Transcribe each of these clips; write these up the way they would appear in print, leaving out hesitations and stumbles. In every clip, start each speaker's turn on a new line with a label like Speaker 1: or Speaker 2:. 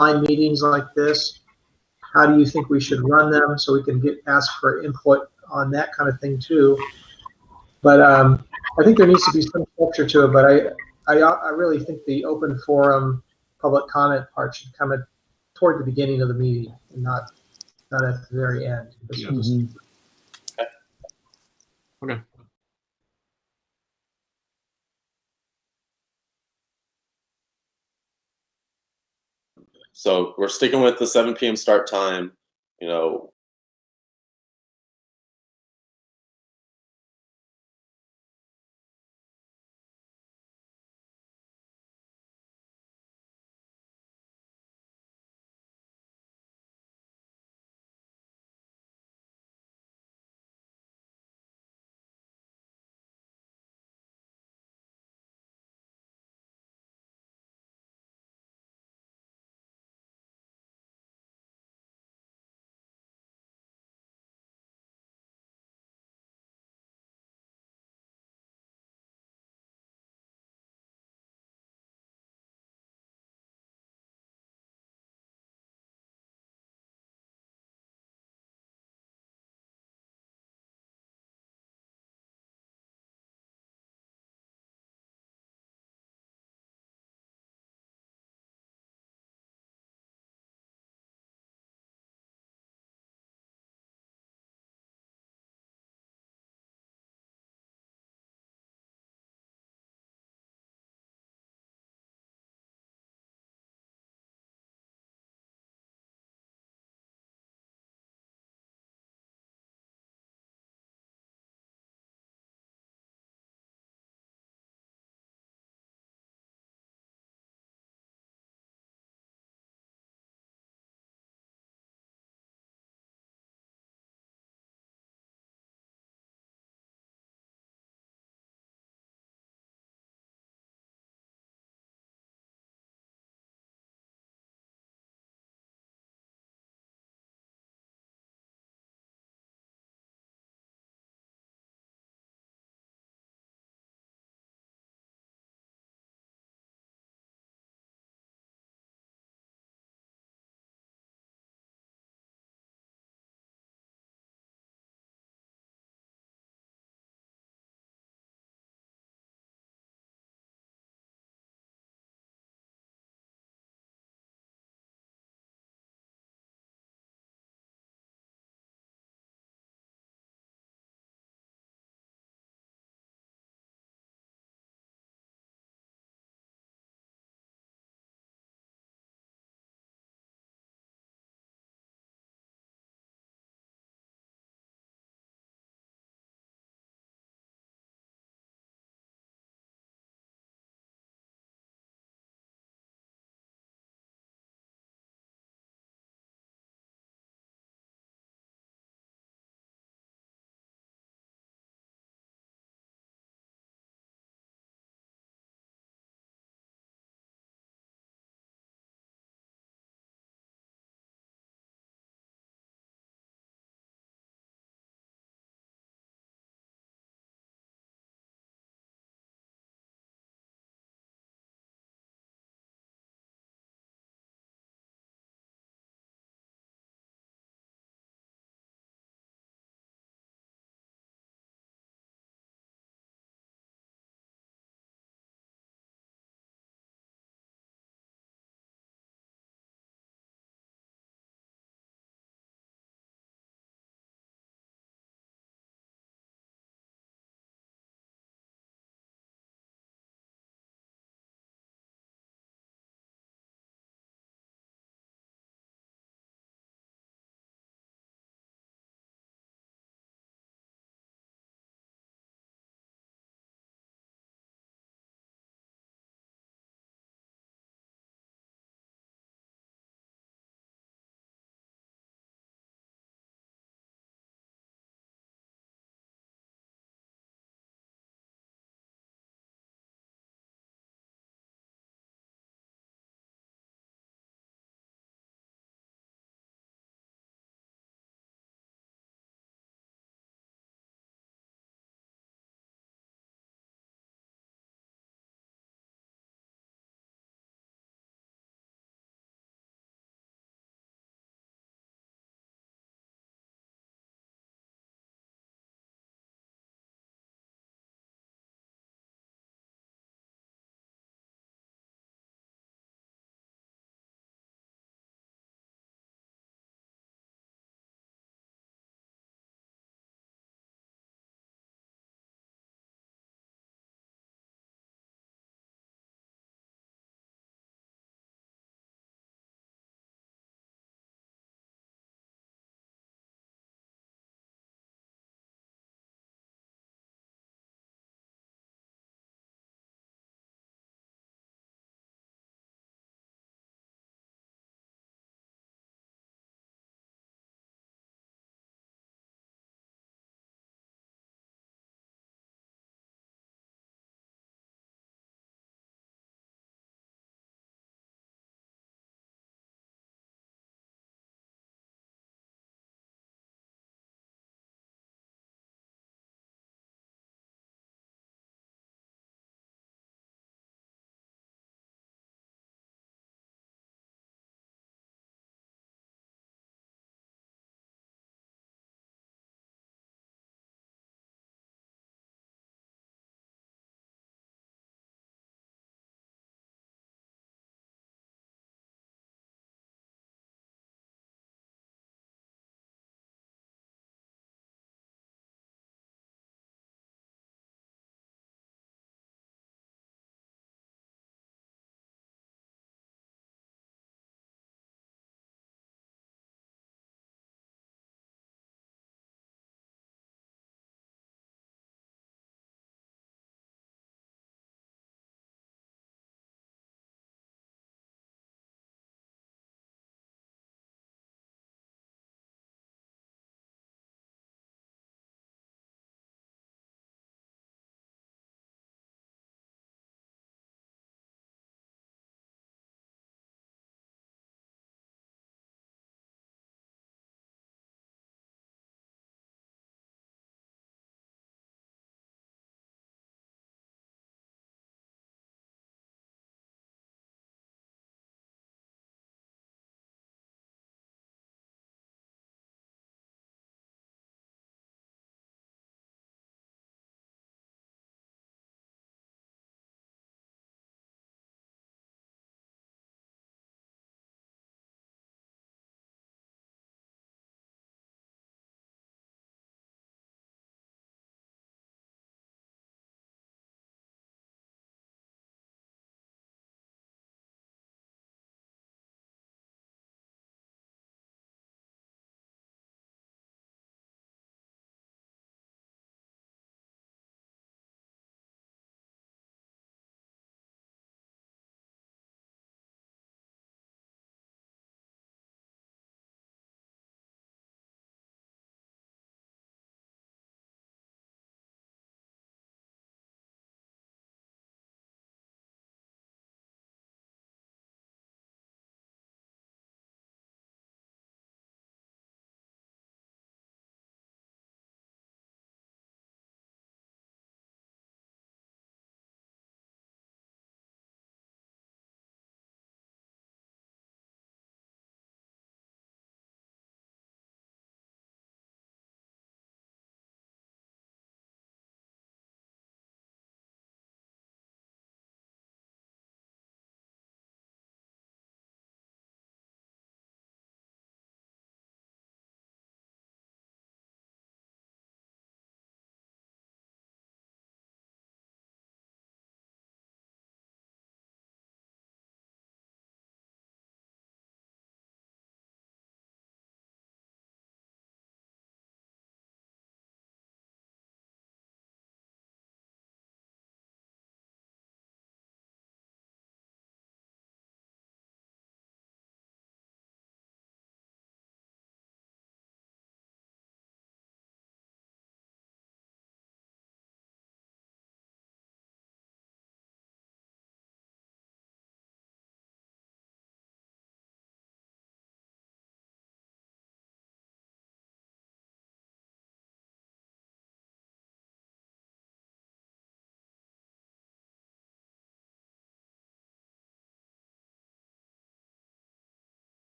Speaker 1: meetings like this? How do you think we should run them, so we can ask for input on that kind of thing too? But I think there needs to be some structure to it. But I really think the open forum public comment part should come toward the beginning of the meeting and not at the very end.
Speaker 2: Okay.
Speaker 3: So we're sticking with the 7 p.m. start time. You know,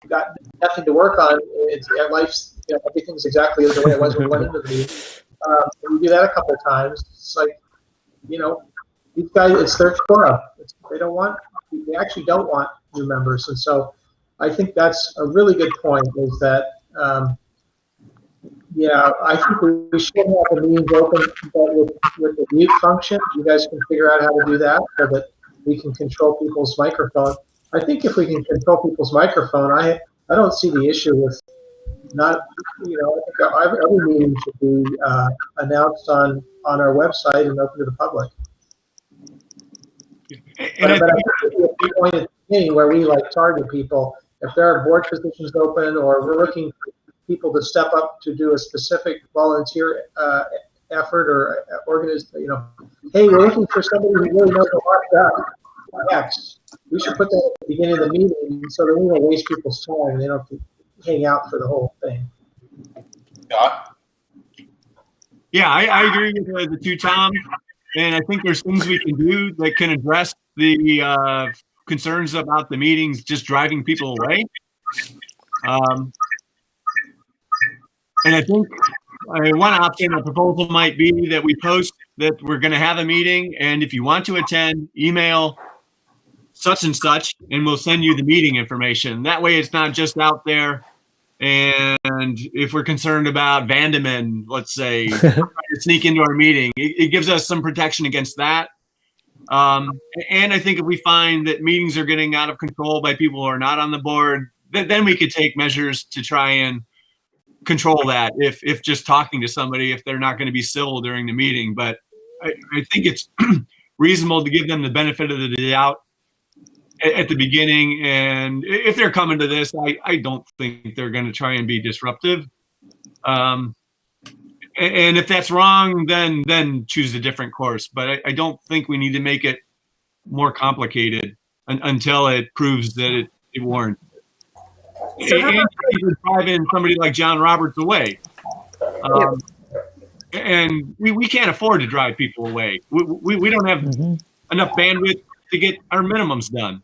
Speaker 1: got nothing to work on. Life's, everything's exactly the way it was when we went into the meeting. We do that a couple of times. It's like, these guys, it's their quorum. They actually don't want new members. And so I think that's a really good point, is that, I think we should have the meetings open with the mute function. You guys can figure out how to do that so that we can control people's microphone. I think if we can control people's microphone, I don't see the issue with not, I think every meeting should be announced on our website and open to the public. But I think the point at the beginning where we target people, if there are board positions open or we're looking for people to step up to do a specific volunteer effort or hey, we're looking for somebody who really knows a lot about X. We should put that at the beginning of the meeting so that we don't waste people's time and they don't have to hang out for the whole thing.
Speaker 2: Yeah, I agree with the two Toms, and I think there's things we can do that can address the concerns about the meetings just driving people away. And I think one option, a proposal might be that we post that we're going to have a meeting, and if you want to attend, email such and such, and we'll send you the meeting information. That way it's not just out there. And if we're concerned about Vandeman, let's say, trying to sneak into our meeting, it gives us some protection against that. And I think if we find that meetings are getting out of control by people who are not on the board, then we could take measures to try and control that if just talking to somebody, if they're not going to be civil during the meeting. But I think it's reasonable to give them the benefit of the doubt at the beginning. And if they're coming to this, I don't think they're going to try and be disruptive. And if that's wrong, then choose a different course. But I don't think we need to make it more complicated until it proves that it warrants it. So and even driving somebody like John Roberts away. And we can't afford to drive people away. We don't have enough bandwidth to get our minimums done.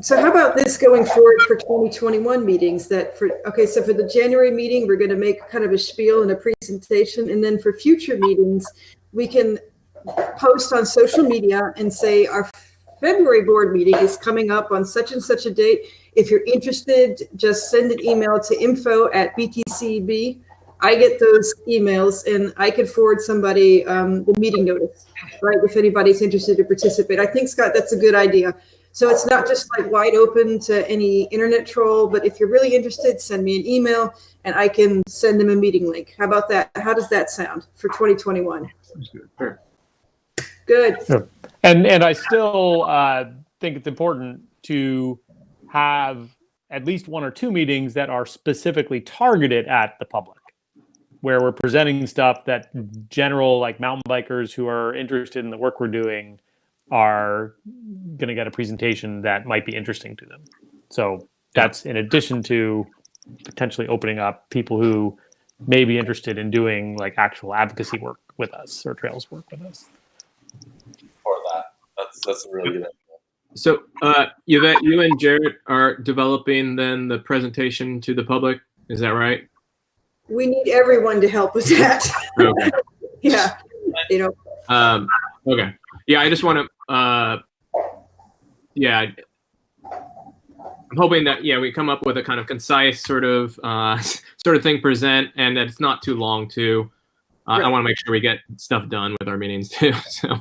Speaker 4: So how about this going forward for 2021 meetings? So for the January meeting, we're going to make kind of a spiel and a presentation. And then for future meetings, we can post on social media and say our February board meeting is coming up on such and such a date. If you're interested, just send an email to info@BTCEB. I get those emails and I could forward somebody the meeting notice, right? If anybody's interested to participate. I think, Scott, that's a good idea. So it's not just wide open to any internet troll, but if you're really interested, send me an email and I can send them a meeting link. How about that? How does that sound for 2021?
Speaker 2: Sounds good. Sure.
Speaker 4: Good.
Speaker 5: Sure. And I still think it's important to have at least one or two meetings that are specifically targeted at the public, where we're presenting stuff that general mountain bikers who are interested in the work we're doing are going to get a presentation that might be interesting to them. So that's in addition to potentially opening up people who may be interested in doing actual advocacy work with us or trails work with us.
Speaker 3: For that, that's a really good idea.
Speaker 6: So Yvette, you and Jarrett are developing then the presentation to the public. Is that right?
Speaker 4: We need everyone to help with that.
Speaker 6: Okay.
Speaker 4: Yeah.
Speaker 6: Okay. Yeah, I just want to. I'm hoping that we come up with a kind of concise sort of thing present, and that it's not too long too. I want to make sure we get stuff done with our meetings too. So,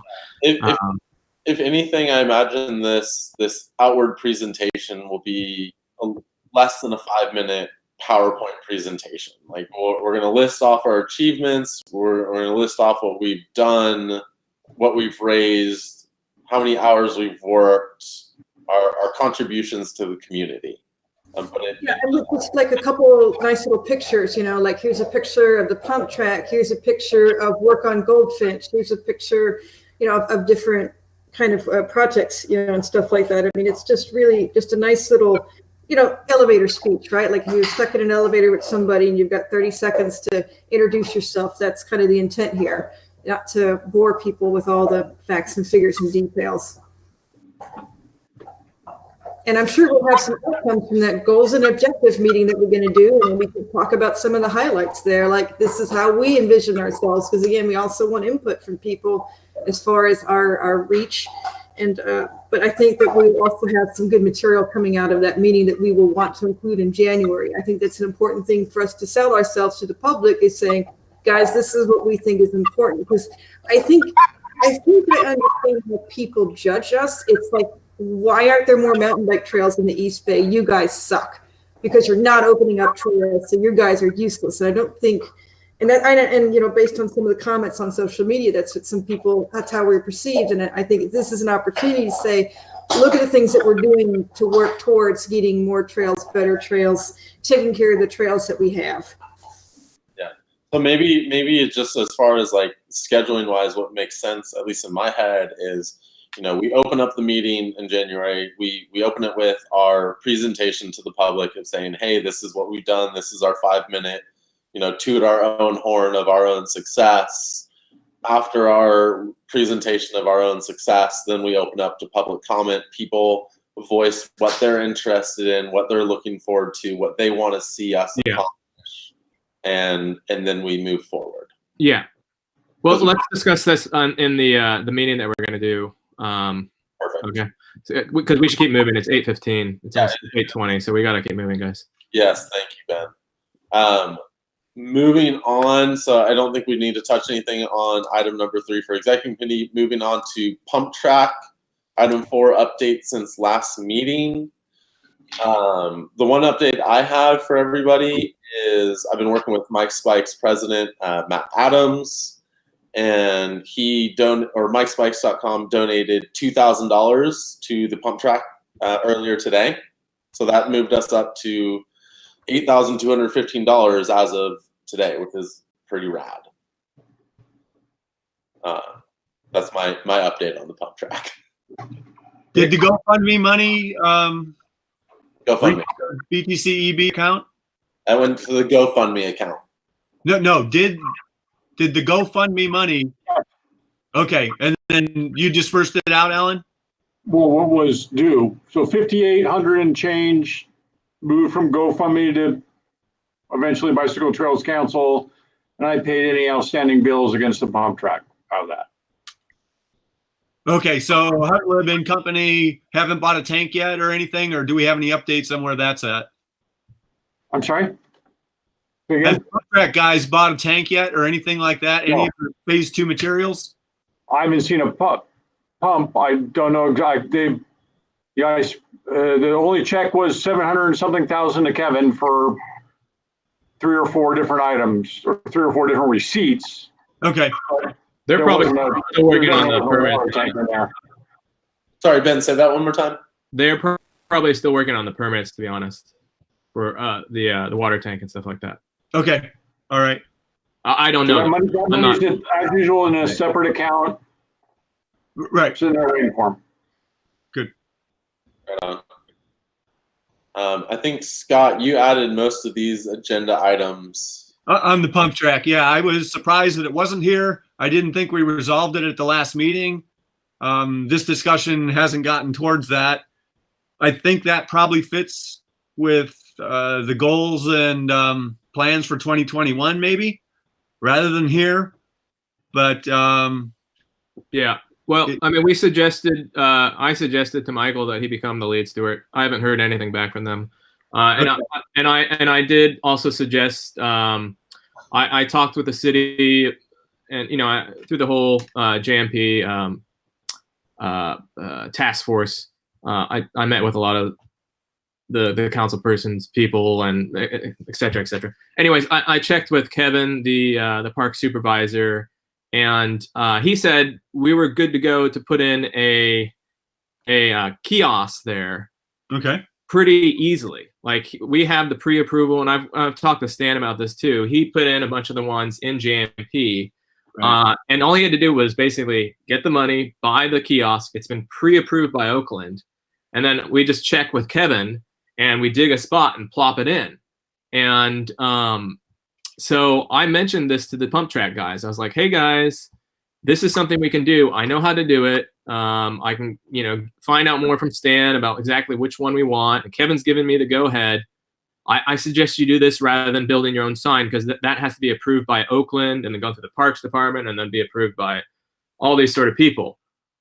Speaker 3: if anything, I imagine this outward presentation will be less than a 5-minute PowerPoint presentation. We're going to list off our achievements. We're going to list off what we've done, what we've raised, how many hours we've worked, our contributions to the community.
Speaker 4: And just a couple nice little pictures, here's a picture of the pump track, here's a picture of work on Goldfinch, here's a picture, of different kind of projects, and stuff like that. I mean, it's just really just a nice little, elevator speech, right? Like if you're stuck in an elevator with somebody and you've got 30 seconds to introduce yourself, that's kind of the intent here, not to bore people with all the facts and figures and details. And I'm sure we'll have some outcomes from that goals and objectives meeting that we're going to do. And we can talk about some of the highlights there. Like, this is how we envision ourselves. Because again, we also want input from people as far as our reach. And, but I think that we also have some good material coming out of that meeting that we will want to include in January. I think that's an important thing for us to sell ourselves to the public, is saying, guys, this is what we think is important. Because I think I understand how people judge us. It's like, why aren't there more mountain bike trails in the East Bay? You guys suck because you're not opening up trails, so you guys are useless. And I don't think, and you know, based on some of the comments on social media, that's what some people, that's how we're perceived. And I think this is an opportunity to say, look at the things that we're doing to work towards getting more trails, better trails, taking care of the trails that we have.
Speaker 3: Yeah. So maybe it's just as far as like scheduling wise, what makes sense, at least in my head, is, you know, we open up the meeting in January. We open it with our presentation to the public of saying, hey, this is what we've done. This is our 5-minute, you know, toot our own horn of our own success. After our presentation of our own success, then we open up to public comment. People voice what they're interested in, what they're looking forward to, what they want to see us accomplish, and then we move forward.
Speaker 6: Yeah. Well, let's discuss this in the meeting that we're going to do.
Speaker 3: Perfect.
Speaker 6: Okay. Because we should keep moving. It's 8:15. It's 8:20, so we got to keep moving, guys.
Speaker 3: Yes, thank you, Ben. Moving on, so I don't think we need to touch anything on item number 3 for executive committee. Moving on to pump track, item 4, update since last meeting. The one update I have for everybody is I've been working with Mike Spike's president, Matt Adams, and MikeSpikes.com donated $2,000 to the pump track earlier today. So that moved us up to $8,215 as of today, which is pretty rad. That's my update on the pump track.
Speaker 2: Did the GoFundMe money
Speaker 3: GoFundMe.
Speaker 2: BTCEB account?
Speaker 3: I went to the GoFundMe account.
Speaker 2: No. Did the GoFundMe money? Okay, and then you dispersed it out, Alan?
Speaker 7: Well, what was due? So 5,800 and change moved from GoFundMe to eventually Bicycle Trails Council, and I paid any outstanding bills against the pump track out of that.
Speaker 2: Okay, so Hutlib and company haven't bought a tank yet or anything, or do we have any updates on where that's at?
Speaker 7: I'm sorry?
Speaker 2: Has the pump track guys bought a tank yet or anything like that?
Speaker 7: No.
Speaker 2: Any of the phase 2 materials?
Speaker 7: I haven't seen a pump. I don't know exactly. The only check was 700 and something thousand to Kevin for 3 or 4 different items, or 3 or 4 different receipts.
Speaker 2: Okay.
Speaker 6: They're probably still working on the permit.
Speaker 3: Sorry, Ben, say that one more time.
Speaker 6: They're probably still working on the permits, to be honest, for the water tank and stuff like that.
Speaker 2: Okay. All right.
Speaker 6: I don't know.
Speaker 7: I'm not, as usual, in a separate account.
Speaker 2: Right.
Speaker 7: Sitting there waiting for them.
Speaker 2: Good.
Speaker 3: Right on. I think, Scott, you added most of these agenda items.
Speaker 2: On the pump track, yeah. I was surprised that it wasn't here. I didn't think we resolved it at the last meeting. This discussion hasn't gotten towards that. I think that probably fits with the goals and plans for 2021, maybe, rather than here. But
Speaker 6: yeah. Well, I mean, I suggested to Michael that he become the lead steward. I haven't heard anything back from them, and I did also suggest. I talked with the city, and through the whole JMP task force. I met with a lot of the council persons, people, and et cetera, et cetera. Anyways, I checked with Kevin, the park supervisor. And he said we were good to go to put in a kiosk there.
Speaker 2: Okay.
Speaker 6: Pretty easily. Like, we have the pre-approval, and I've talked to Stan about this too. He put in a bunch of the ones in JMP, right. And all he had to do was basically get the money, buy the kiosk. It's been pre-approved by Oakland, and then we just check with Kevin, and we dig a spot and plop it in. And so I mentioned this to the pump track guys. I was like, hey guys, this is something we can do. I know how to do it. I can, find out more from Stan about exactly which one we want. And Kevin's given me the go ahead. I suggest you do this rather than building your own sign, because that has to be approved by Oakland and then go through the Parks Department and then be approved by all these sort of people.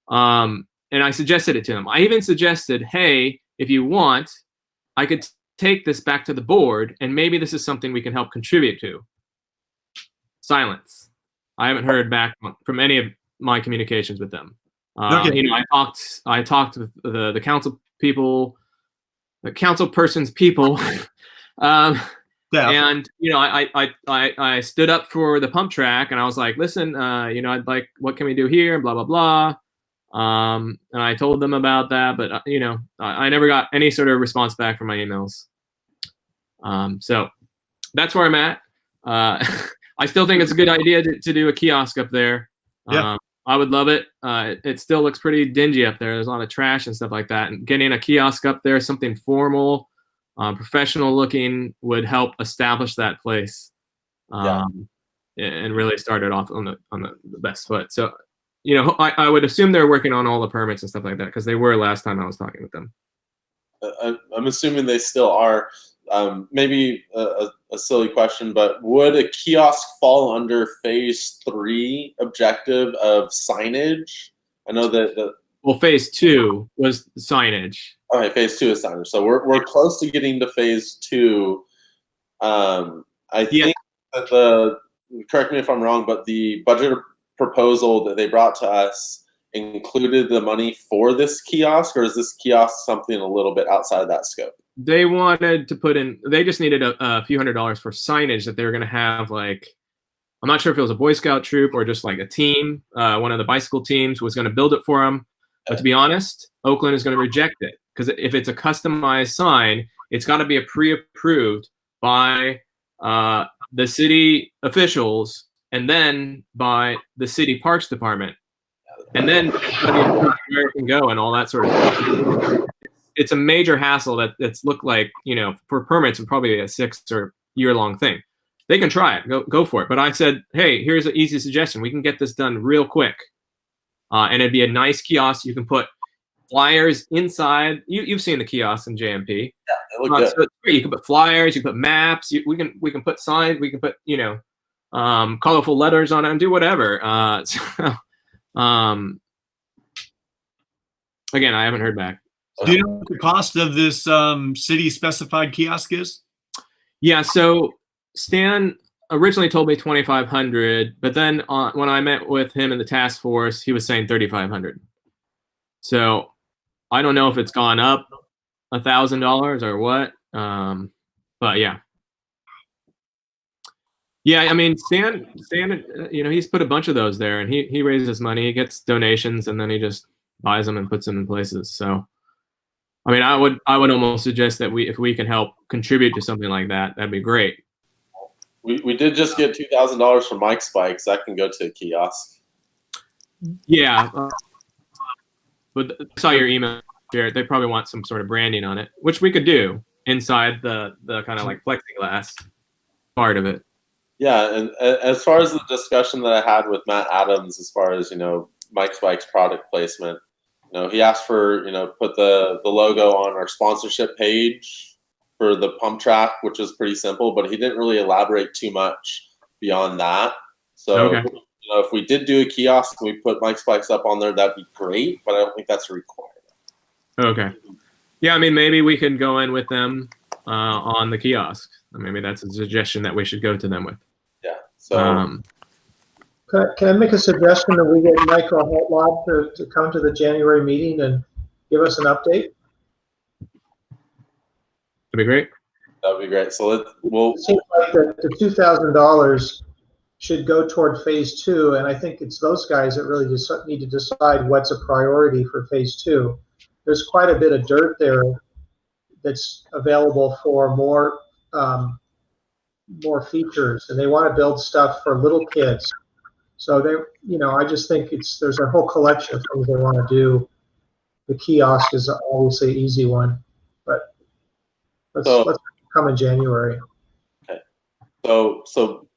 Speaker 6: And I suggested it to him. I even suggested, hey, if you want, I could take this back to the board and maybe this is something we can help contribute to. Silence. I haven't heard back from any of my communications with them.
Speaker 2: Okay.
Speaker 6: I talked with the council people, the council person's people. And I stood up for the pump track and I was like, listen, I'd like, what can we do here? Blah, blah, blah. And I told them about that, but I never got any sort of response back from my emails. So that's where I'm at. I still think it's a good idea to do a kiosk up there.
Speaker 2: Yeah.
Speaker 6: I would love it. It still looks pretty dingy up there. There's a lot of trash and stuff like that. And getting a kiosk up there, something formal, professional looking, would help establish that place, and really start it off on the best foot. So, I would assume they're working on all the permits and stuff like that, because they were last time I was talking with them.
Speaker 3: I'm assuming they still are. Maybe a silly question, but would a kiosk fall under phase 3 objective of signage? I know that
Speaker 6: well, phase 2 was signage.
Speaker 3: Okay, phase 2 is signage. So we're close to getting to phase 2. I think that correct me if I'm wrong, but the budget proposal that they brought to us included the money for this kiosk, or is this kiosk something a little bit outside of that scope?
Speaker 6: They wanted to put in, they just needed a few $100s for signage that they were going to have, like, I'm not sure if it was a Boy Scout troop or just like a team. One of the bicycle teams was going to build it for them. But to be honest, Oakland is going to reject it, because if it's a customized sign, it's got to be pre-approved by the city officials and then by the city parks department. And then it's got to be approved where it can go and all that sort of stuff. It's a major hassle that's looked like, for permits, and probably a 6 or year-long thing. They can try it, go for it. But I said, hey, here's an easy suggestion. We can get this done real quick. And it'd be a nice kiosk. You can put flyers inside. You've seen the kiosks in JMP.
Speaker 3: Yeah, they look good.
Speaker 6: So you can put flyers, you can put maps, we can put signs, we can put, colorful letters on it and do whatever. Again, I haven't heard back.
Speaker 2: Do you know what the cost of this city specified kiosk is?
Speaker 6: Yeah, so Stan originally told me $2,500, but then when I met with him in the task force, he was saying $3,500. So I don't know if it's gone up $1,000 or what. But yeah. Yeah, I mean, Stan, he's put a bunch of those there, and he raises money, he gets donations, and then he just buys them and puts them in places. So, I mean, I would almost suggest that if we can help contribute to something like that, that'd be great.
Speaker 3: We did just get $2,000 from Mike Spikes. That can go to a kiosk.
Speaker 6: Yeah, but I saw your email, Jared. They probably want some sort of branding on it, which we could do inside the kind of like plexiglass part of it.
Speaker 3: Yeah, and as far as the discussion that I had with Matt Adams, as far as Mike Spike's product placement, he asked for put the logo on our sponsorship page for the pump track, which was pretty simple, but he didn't really elaborate too much beyond that. So
Speaker 6: okay.
Speaker 3: If we did do a kiosk and we put Mike Spikes up on there, that'd be great, but I don't think that's required. Okay.
Speaker 6: Yeah, I mean, maybe we could go in with them on the kiosk. Maybe that's a suggestion that we should go to them with.
Speaker 3: Yeah. So.
Speaker 1: Can I make a suggestion that we get Michael Hotlod to come to the January meeting and give us an update?
Speaker 6: That'd be great.
Speaker 3: That'd be great. So we'll.
Speaker 1: It seems like the $2,000 should go toward phase 2, and I think it's those guys that really just need to decide what's a priority for phase 2. There's quite a bit of dirt there that's available for more features, and they want to build stuff for little kids. So I just think there's a whole collection of things they want to do. The kiosk is obviously an easy one, but let's come in January.
Speaker 3: Okay. So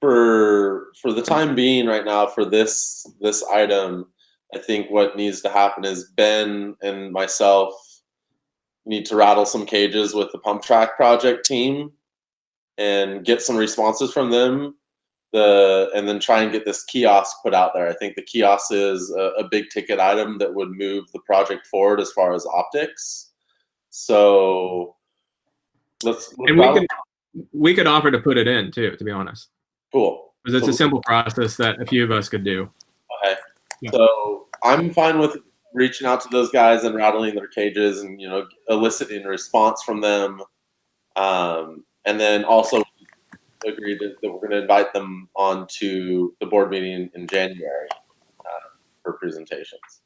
Speaker 3: for the time being right now, for this item, I think what needs to happen is Ben and myself need to rattle some cages with the pump track project team and get some responses from them. And then try and get this kiosk put out there. I think the kiosk is a big ticket item that would move the project forward as far as optics. So
Speaker 6: we could offer to put it in too, to be honest.
Speaker 3: Cool.
Speaker 6: Because it's a simple process that a few of us could do.
Speaker 3: Okay. Yeah. So I'm fine with reaching out to those guys and rattling their cages and, eliciting a response from them. And then also agreed that we're going to invite them on to the board meeting in January for presentations.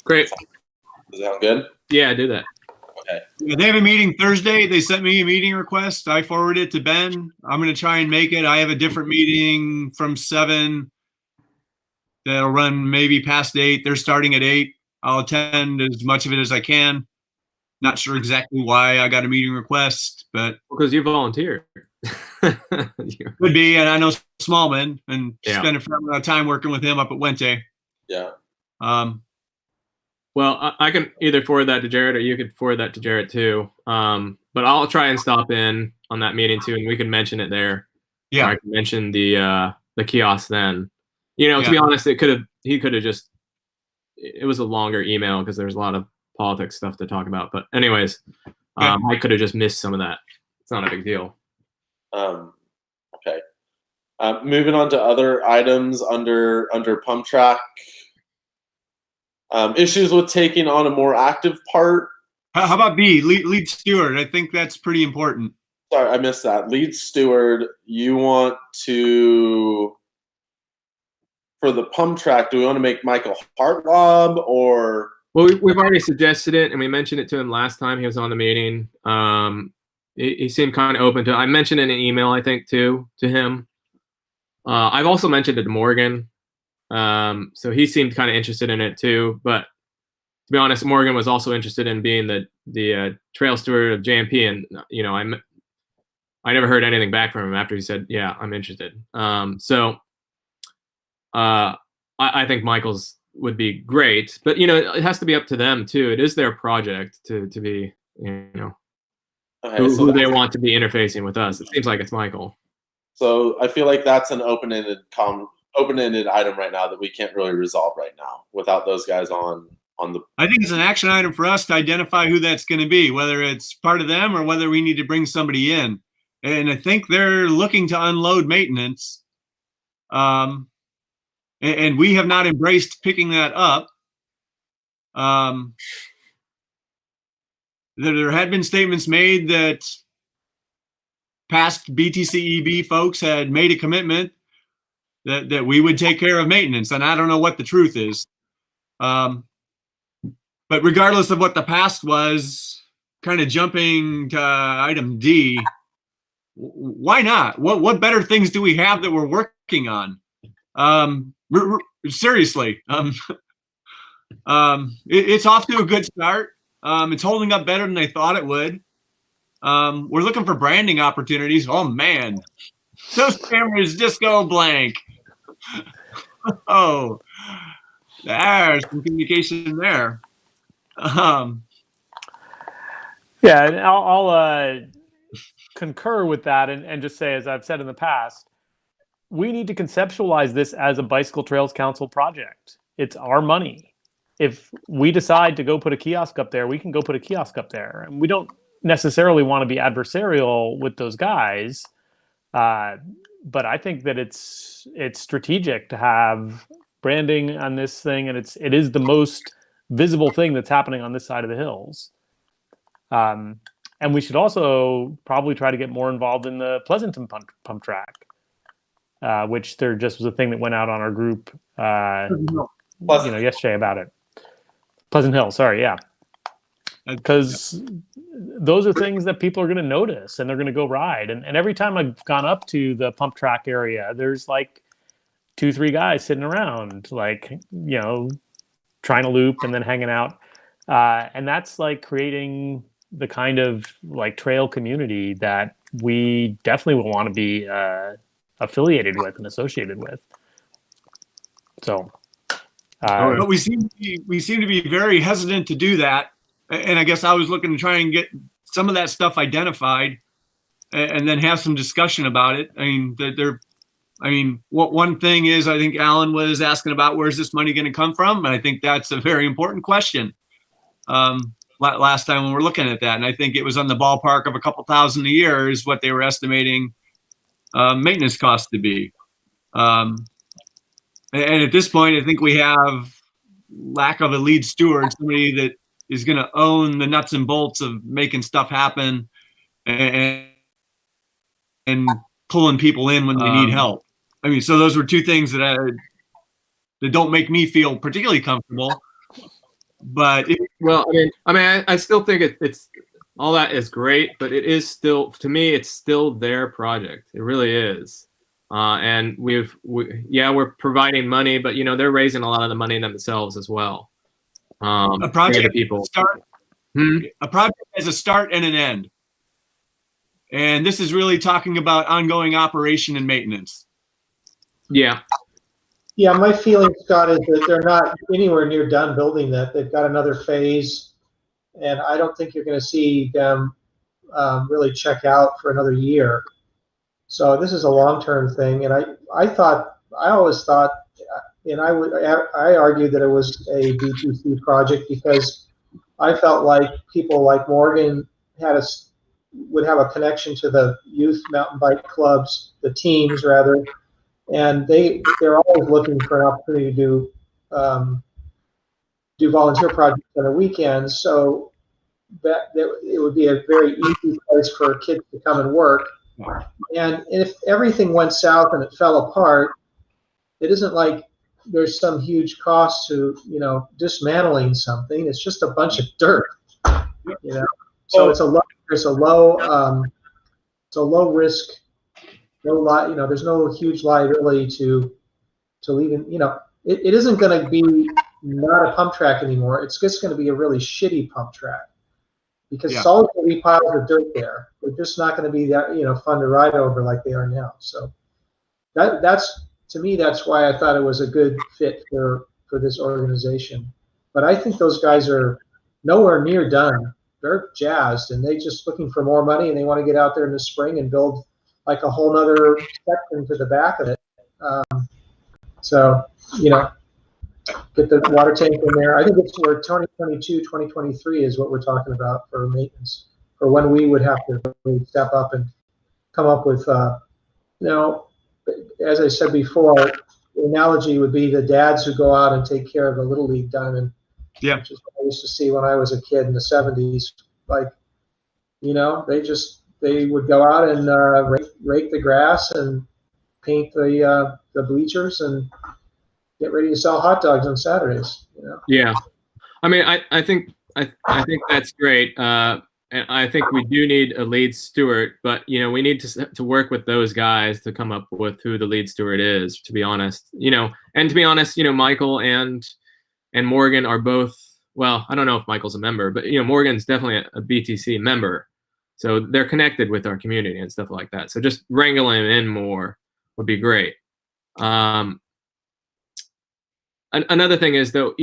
Speaker 6: Great.
Speaker 3: Does that sound good?
Speaker 6: Yeah, do that.
Speaker 3: Okay.
Speaker 2: Yeah, they have a meeting Thursday. They sent me a meeting request. I forwarded it to Ben. I'm going to try and make it. I have a different meeting from 7 that'll run maybe past 8. They're starting at 8. I'll attend as much of it as I can. Not sure exactly why I got a meeting request, but
Speaker 6: because you volunteered.
Speaker 2: Could be, and I know Smallman and spent a fair amount of time working with him up at Wente.
Speaker 3: Yeah.
Speaker 6: Well, I can either forward that to Jared or you could forward that to Jared too. But I'll try and stop in on that meeting too, and we can mention it there.
Speaker 2: Yeah.
Speaker 6: Or I can mention the kiosk then. To be honest, he could have just. It was a longer email because there's a lot of politics stuff to talk about. But anyways, I could have just missed some of that. It's not a big deal.
Speaker 3: Okay. Moving on to other items under pump track. Issues with taking on a more active part.
Speaker 2: How about B, lead steward? I think that's pretty important.
Speaker 3: Sorry, I missed that. Lead steward, you want to, for the pump track, do we want to make Michael Hartlob or?
Speaker 6: Well, we've already suggested it, and we mentioned it to him last time he was on the meeting. He seemed kind of open to it. I mentioned in an email, I think, too, to him. I've also mentioned it to Morgan. So he seemed kind of interested in it, too. But to be honest, Morgan was also interested in being the trail steward of JMP. And, I never heard anything back from him after he said, yeah, I'm interested. So I think Michael's would be great. But, it has to be up to them, too. It is their project to be,
Speaker 3: Okay,
Speaker 6: who they want to be interfacing with us. It seems like it's Michael.
Speaker 3: So I feel like that's an open-ended item right now that we can't really resolve right now without those guys on the.
Speaker 2: I think it's an action item for us to identify who that's going to be, whether it's part of them or whether we need to bring somebody in. And I think they're looking to unload maintenance. And we have not embraced picking that up. There had been statements made that past BTCEB folks had made a commitment that we would take care of maintenance, and I don't know what the truth is. But regardless of what the past was, kind of jumping to item D, why not? What better things do we have that we're working on? Seriously, it's off to a good start. It's holding up better than they thought it would. We're looking for branding opportunities. Oh man, those cameras just go blank. Oh, there's some communication there.
Speaker 5: Yeah, and I'll concur with that and just say, as I've said in the past, we need to conceptualize this as a Bicycle Trails Council project. It's our money. If we decide to go put a kiosk up there, we can go put a kiosk up there. And we don't necessarily want to be adversarial with those guys. But I think that it's strategic to have branding on this thing. And it is the most visible thing that's happening on this side of the hills. And we should also probably try to get more involved in the Pleasanton pump track, which there just was a thing that went out on our group, yesterday about it. Pleasant Hill, sorry, yeah. Because those are things that people are going to notice and they're going to go ride. And every time I've gone up to the pump track area, there's like 2-3 guys sitting around, trying to loop and then hanging out. And that's like creating the kind of like trail community that we definitely will want to be affiliated with and associated with. So
Speaker 2: But we seem to be very hesitant to do that. And I guess I was looking to try and get some of that stuff identified and then have some discussion about it. One thing is, I think Alan was asking about where's this money going to come from? And I think that's a very important question. Last time when we're looking at that, and I think it was on the ballpark of a couple thousand a year is what they were estimating maintenance costs to be. And at this point, I think we have lack of a lead steward, somebody that is going to own the nuts and bolts of making stuff happen and pulling people in when they need help. So those were two things that don't make me feel particularly comfortable. But
Speaker 6: I still think it's all that is great, but it is still, to me, it's still their project. It really is. And we're providing money, but they're raising a lot of the money themselves as well.
Speaker 2: A project
Speaker 6: people.
Speaker 2: A project has a start and an end. And this is really talking about ongoing operation and maintenance.
Speaker 6: Yeah.
Speaker 1: Yeah, my feeling, Scott, is that they're not anywhere near done building that. They've got another phase, and I don't think you're going to see them really check out for another year. So this is a long-term thing, and I always thought, and I argued that it was a BTC project because I felt like people like Morgan would have a connection to the youth mountain bike clubs, the teams rather. And they're always looking for an opportunity to do volunteer projects on the weekends. So that it would be a very easy place for kids to come and work. And if everything went south and it fell apart, it isn't like there's some huge cost to dismantling something. It's just a bunch of dirt. So it's a low risk. There's no huge liability to leaving. It isn't going to be not a pump track anymore. It's just going to be a really shitty pump track because it's always going to be piles of dirt there. They're just not going to be that fun to ride over like they are now. So that's to me, that's why I thought it was a good fit for this organization. But I think those guys are nowhere near done. They're jazzed and they just looking for more money and they want to get out there in the spring and build like a whole nother section to the back of it. Get the water tank in there. I think it's for 2022, 2023 is what we're talking about for maintenance, or when we would have to really step up and come up with, as I said before, the analogy would be the dads who go out and take care of the Little League diamond.
Speaker 2: Yeah.
Speaker 1: Which is what I used to see when I was a kid in the 70s. Like, they would go out and rake the grass and paint the bleachers and get ready to sell hot dogs on Saturdays.
Speaker 6: Yeah, I think that's great, and I think we do need a lead steward, but we need to work with those guys to come up with who the lead steward is. To be honest, Michael and Morgan are both. Well, I don't know if Michael's a member, but Morgan's definitely a BTC member. So they're connected with our community and stuff like that. So just wrangling in more would be great. Another thing is though,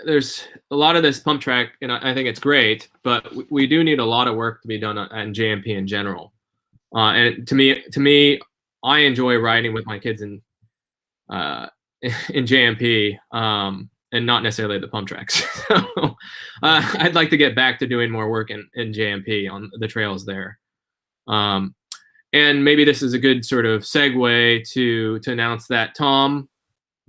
Speaker 6: there's a lot of this pump track, and I think it's great, but we do need a lot of work to be done on JMP in general. And to me, I enjoy riding with my kids in JMP. And not necessarily the pump tracks. So I'd like to get back to doing more work in JMP on the trails there. And maybe this is a good sort of segue to announce that Tom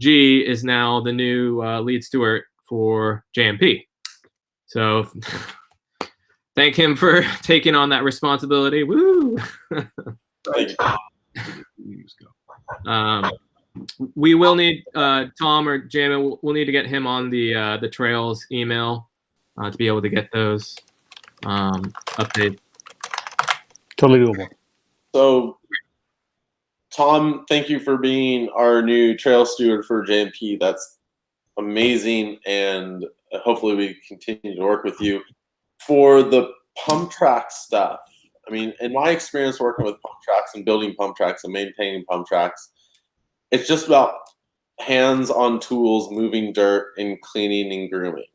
Speaker 6: G is now the new lead steward for JMP. So thank him for taking on that responsibility. Woo! We will need Tom or Jamie. We'll need to get him on the trails email to be able to get those updates.
Speaker 5: Totally doable.
Speaker 3: So, Tom, thank you for being our new trail steward for JMP. That's amazing, and hopefully we continue to work with you. For the pump track stuff, in my experience working with pump tracks and building pump tracks and maintaining pump tracks, it's just about hands on tools, moving dirt, and cleaning and grooming.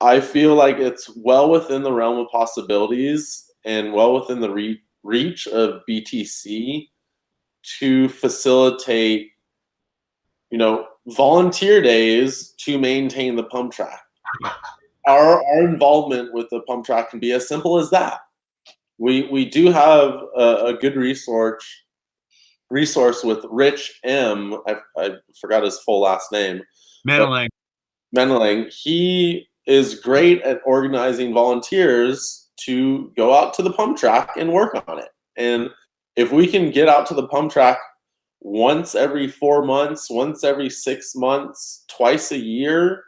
Speaker 3: I feel like it's well within the realm of possibilities and well within the reach of BTC to facilitate, volunteer days to maintain the pump track. Our involvement with the pump track can be as simple as that. We do have a good resource with Rich M. I forgot his full last name. Meneling. He is great at organizing volunteers to go out to the pump track and work on it. And if we can get out to the pump track once every 4 months, once every 6 months, twice a year,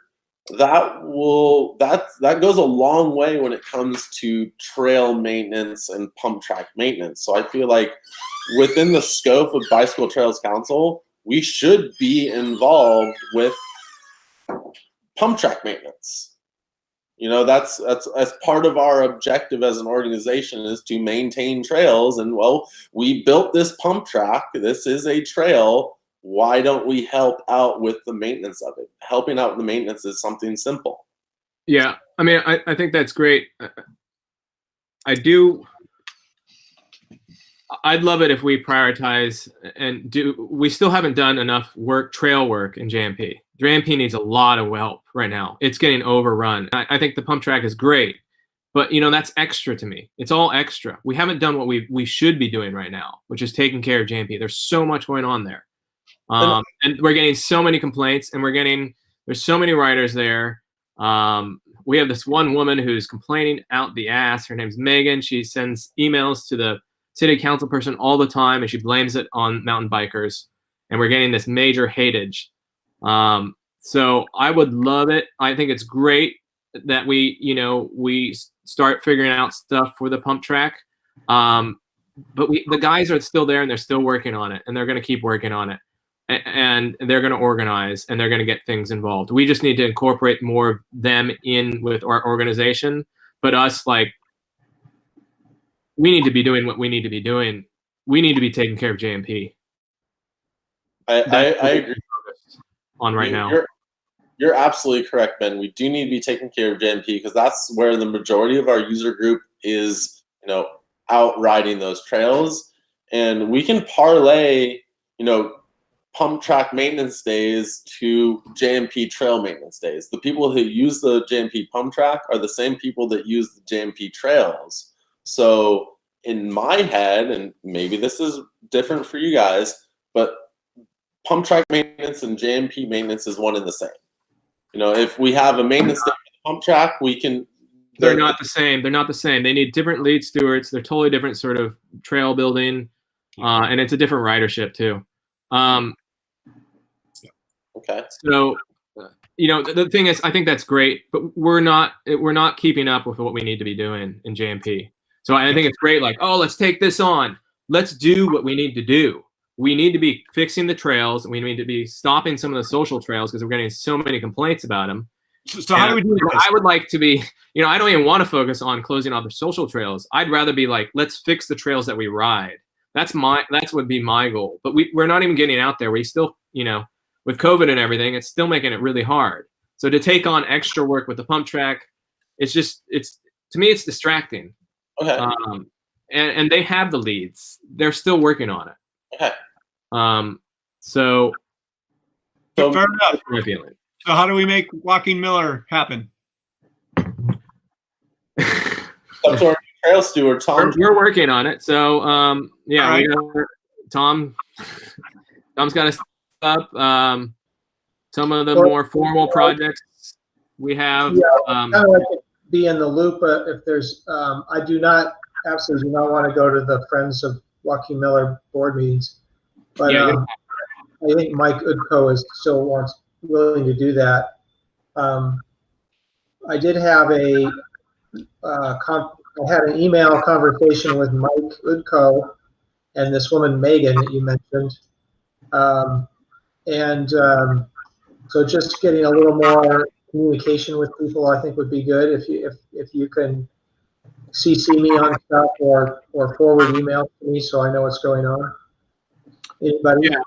Speaker 3: that goes a long way when it comes to trail maintenance and pump track maintenance. So I feel like within the scope of Bicycle Trails Council, we should be involved with pump track maintenance. That's part of our objective as an organization, is to maintain trails. And well, we built this pump track. This is a trail. Why don't we help out with the maintenance of it? Helping out with the maintenance is something simple.
Speaker 6: Yeah, I mean, I think that's great. I'd love it if we prioritize and we still haven't done enough trail work in JMP. JMP needs a lot of help right now. It's getting overrun. I think the pump track is great, but that's extra to me. It's all extra. We haven't done what we should be doing right now, which is taking care of JMP. There's so much going on there. And we're getting so many complaints, and there's so many riders there. We have this one woman who's complaining out the ass. Her name's Megan. She sends emails to the city council person all the time, and she blames it on mountain bikers. And we're getting this major hatage. So I would love it. I think it's great that we start figuring out stuff for the pump track. But the guys are still there, and they're still working on it, and they're going to keep working on it. And they're going to organize, and they're going to get things involved. We just need to incorporate more of them in with our organization. But us, we need to be doing what we need to be doing. We need to be taking care of JMP.
Speaker 3: I agree
Speaker 6: on right now.
Speaker 3: You're absolutely correct, Ben. We do need to be taking care of JMP because that's where the majority of our user group is, out riding those trails. And we can parlay, pump track maintenance days to JMP trail maintenance days. The people who use the JMP pump track are the same people that use the JMP trails. So in my head, and maybe this is different for you guys, but pump track maintenance and JMP maintenance is one and the same. If we have a maintenance day for the pump track, we can.
Speaker 6: They're not the same. They're not the same. They need different lead stewards. They're totally different sort of trail building, and it's a different ridership too.
Speaker 3: Okay.
Speaker 6: So, the thing is, I think that's great, but we're not keeping up with what we need to be doing in JMP. So I think it's great. Let's take this on. Let's do what we need to do. We need to be fixing the trails, and we need to be stopping some of the social trails because we're getting so many complaints about them.
Speaker 2: So how do we do this?
Speaker 6: I would like to be, I don't even want to focus on closing off the social trails. I'd rather be let's fix the trails that we ride. That's would be my goal. But we're not even getting out there. We still, with COVID and everything, it's still making it really hard. So to take on extra work with the pump track, to me, it's distracting.
Speaker 3: Okay.
Speaker 6: And they have the leads. They're still working on it.
Speaker 3: Okay.
Speaker 6: So
Speaker 2: fair enough. So how do we make Joaquin Miller happen?
Speaker 3: Up to our trail steward, Tom.
Speaker 6: We're working on it. So yeah,
Speaker 2: right.
Speaker 6: Tom's got to step up. Some of the more formal projects we have.
Speaker 1: Yeah, kind of like to be in the loop. If there's, I absolutely do not want to go to the Friends of Joaquin Miller board meetings, but I think Mike Udko is still willing to do that. I did have I had an email conversation with Mike Udko and this woman Megan that you mentioned, so just getting a little more communication with people, I think, would be good. If you can CC me on stuff or forward email to me so I know what's going on. Anybody?
Speaker 6: Yeah,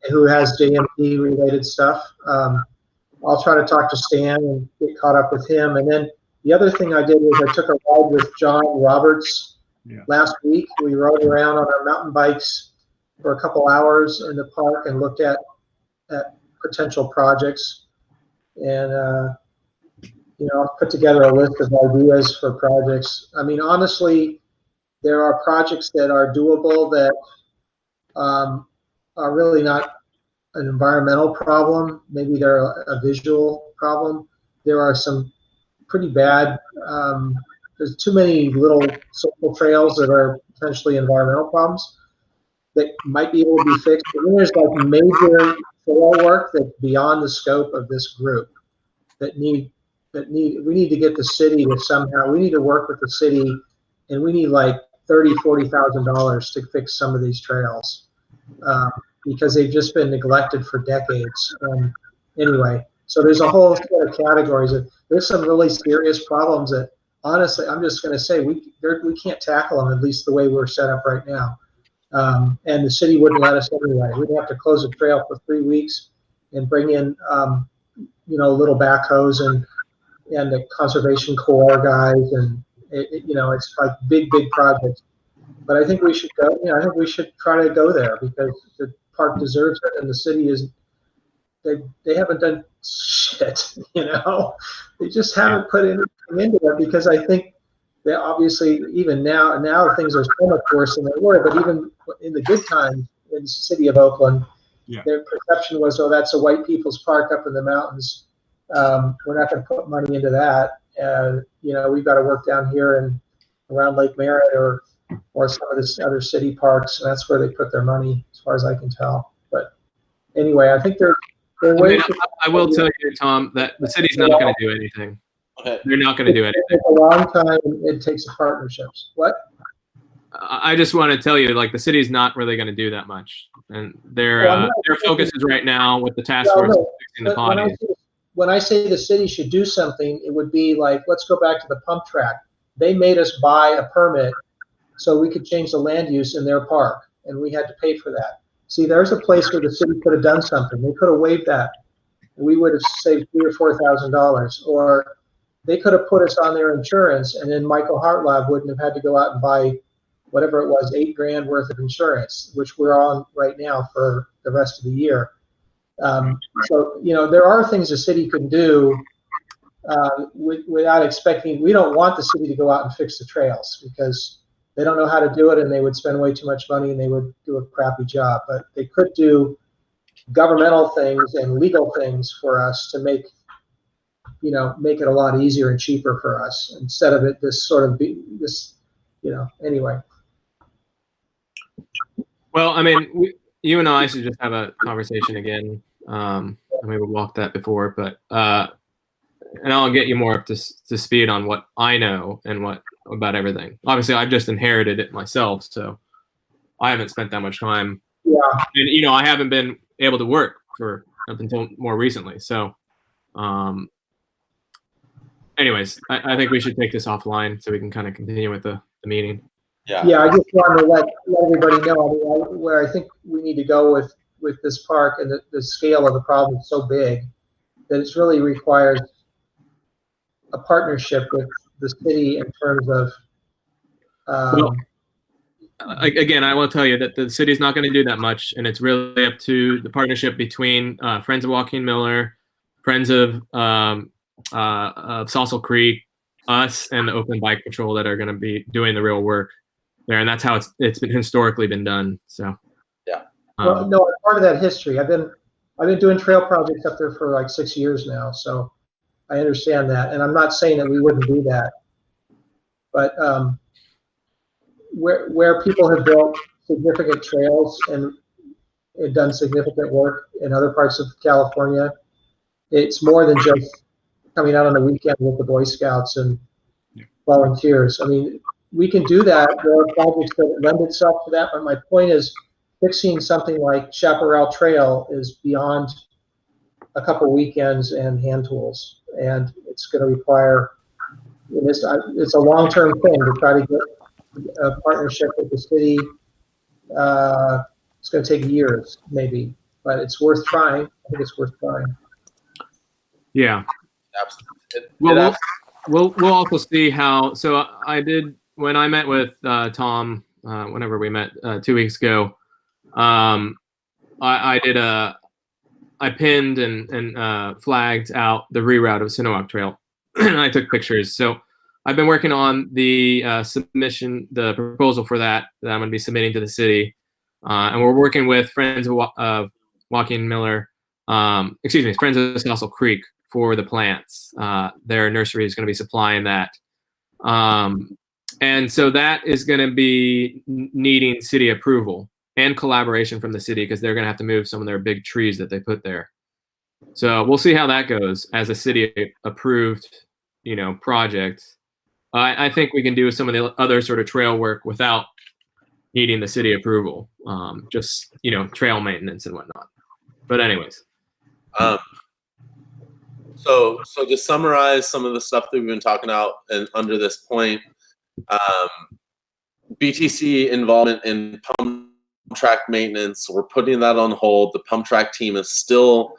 Speaker 1: who has JMP related stuff. I'll try to talk to Stan and get caught up with him. And then the other thing I did was I took a ride with John Roberts last week. We rode around on our mountain bikes for a couple hours in the park and looked at potential projects. And, I'll put together a list of ideas for projects. I mean, honestly, there are projects that are doable that are really not an environmental problem. Maybe they're a visual problem. There are some pretty bad, there's too many little social trails that are potentially environmental problems that might be able to be fixed. And then there's like major trail work that's beyond the scope of this group we need to get the city to somehow, we need to work with the city, and we need like $30,000-$40,000 to fix some of these trails. Because they've just been neglected for decades. Anyway, so there's a whole set of categories. There's some really serious problems that, honestly, I'm just going to say we can't tackle them, at least the way we're set up right now. And the city wouldn't let us anyway. We'd have to close a trail for 3 weeks and bring in, little backhoes and the Conservation Corps guys, and it's like big projects. But I think we should go. I think we should try to go there because the park deserves it, and the city is. They haven't done shit. They just haven't put anything into it because I think they obviously even now things are so much worse than they were. But even in the good times in the city of Oakland, their perception was, oh, that's a white people's park up in the mountains. We're not going to put money into that. We've got to work down here and around Lake Merritt or some of the other city parks, and that's where they put their money, as far as I can tell. But anyway, I think they're ways.
Speaker 6: I will tell you, Tom, that the city's not going to do anything.
Speaker 3: Okay.
Speaker 6: They're not going to do anything.
Speaker 1: It takes a long time. It takes partnerships. What?
Speaker 6: I just want to tell you, like, the city's not really going to do that much, and their focus is right now with the task force fixing the potties.
Speaker 1: When I say the city should do something, it would be like, let's go back to the pump track. They made us buy a permit so we could change the land use in their park, and we had to pay for that. See, there's a place where the city could have done something. They could have waived that. We would have saved $3,000 or $4,000, or they could have put us on their insurance, and then Michael Hartlab wouldn't have had to go out and buy whatever it was, $8,000 worth of insurance, which we're on right now for the rest of the year. So, there are things the city can do without expecting. We don't want the city to go out and fix the trails because they don't know how to do it, and they would spend way too much money, and they would do a crappy job. But they could do governmental things and legal things for us to make it a lot easier and cheaper for us instead of it anyway.
Speaker 6: Well, I mean, you and I should just have a conversation again. I mean, we walked that before, but and I'll get you more up to speed on what I know and what about everything. Obviously, I've just inherited it myself, so I haven't spent that much time.
Speaker 1: Yeah.
Speaker 6: And I haven't been able to work for up until more recently. So, anyways, I think we should take this offline so we can kind of continue with the meeting.
Speaker 1: Yeah, I just wanted to let everybody know. I mean, where I think we need to go with this park and the scale of the problem is so big that it really requires a partnership with the city in terms of.
Speaker 6: Again, I will tell you that the city's not going to do that much, and it's really up to the partnership between Friends of Joaquin Miller, Friends of Saucil Creek, us, and the Oakland Bike Patrol that are going to be doing the real work there, and that's how it's been historically been done. So,
Speaker 3: yeah.
Speaker 1: Well, no, part of that history. I've been doing trail projects up there for like 6 years now, so I understand that, and I'm not saying that we wouldn't do that, but where people have built significant trails and done significant work in other parts of California, it's more than just coming out on the weekend with the Boy Scouts and volunteers. I mean, we can do that. There are projects that lend itself to that, but my point is fixing something like Chaparral Trail is beyond a couple weekends and hand tools, and it's going to require, it's a long-term thing to try to get a partnership with the city. It's going to take years, maybe, but it's worth trying. I think it's worth trying.
Speaker 6: Yeah.
Speaker 3: Absolutely.
Speaker 6: We'll also see how. So I did when I met with Tom. Whenever we met 2 weeks ago, I pinned and flagged out the reroute of Sinowak Trail, and I took pictures. So I've been working on the submission, the proposal for that I'm going to be submitting to the city, and we're working with Friends of Joaquin Miller, Friends of Stossel Creek for the plants. Their nursery is going to be supplying that. And so that is going to be needing city approval and collaboration from the city because they're going to have to move some of their big trees that they put there. So we'll see how that goes as a city approved, project. I think we can do some of the other sort of trail work without needing the city approval, just, trail maintenance and whatnot. But anyways.
Speaker 3: So to summarize some of the stuff that we've been talking about and under this point, BTC involvement in pump track maintenance, we're putting that on hold. The pump track team is still,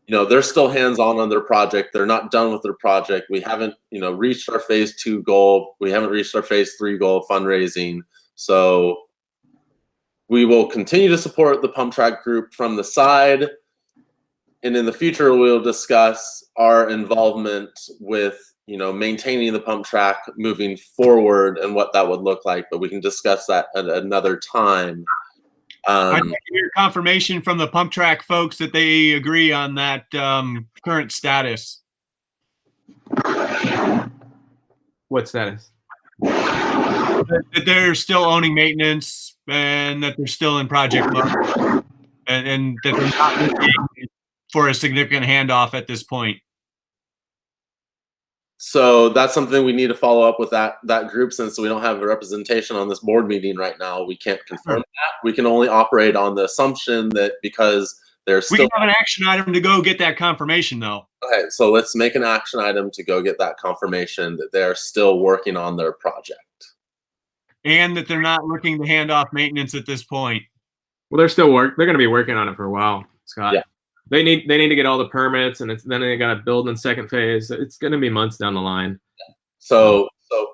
Speaker 3: they're still hands-on on their project. They're not done with their project. We haven't, reached our phase 2 goal. We haven't reached our phase 3 goal of fundraising. So we will continue to support the pump track group from the side. And in the future, we'll discuss our involvement with, maintaining the pump track moving forward and what that would look like. But we can discuss that at another time.
Speaker 2: I'd like to hear confirmation from the pump track folks that they agree on that current status.
Speaker 6: What status?
Speaker 2: That they're still owning maintenance and that they're still in project mode and that they're not looking for a significant handoff at this point.
Speaker 3: So that's something we need to follow up with that group, since we don't have a representation on this board meeting right now. We can't confirm that. We can only operate on the assumption that because there's
Speaker 2: we can have an action item to go get that confirmation, though.
Speaker 3: Okay, so let's make an action item to go get that confirmation that they're still working on their project.
Speaker 6: And
Speaker 2: that they're not looking to hand off maintenance at this point.
Speaker 6: Well, they're going to be working on it for a while, Scott.
Speaker 3: Yeah.
Speaker 6: They need to get all the permits, and then they got to build in second phase. It's going to be months down the line.
Speaker 3: So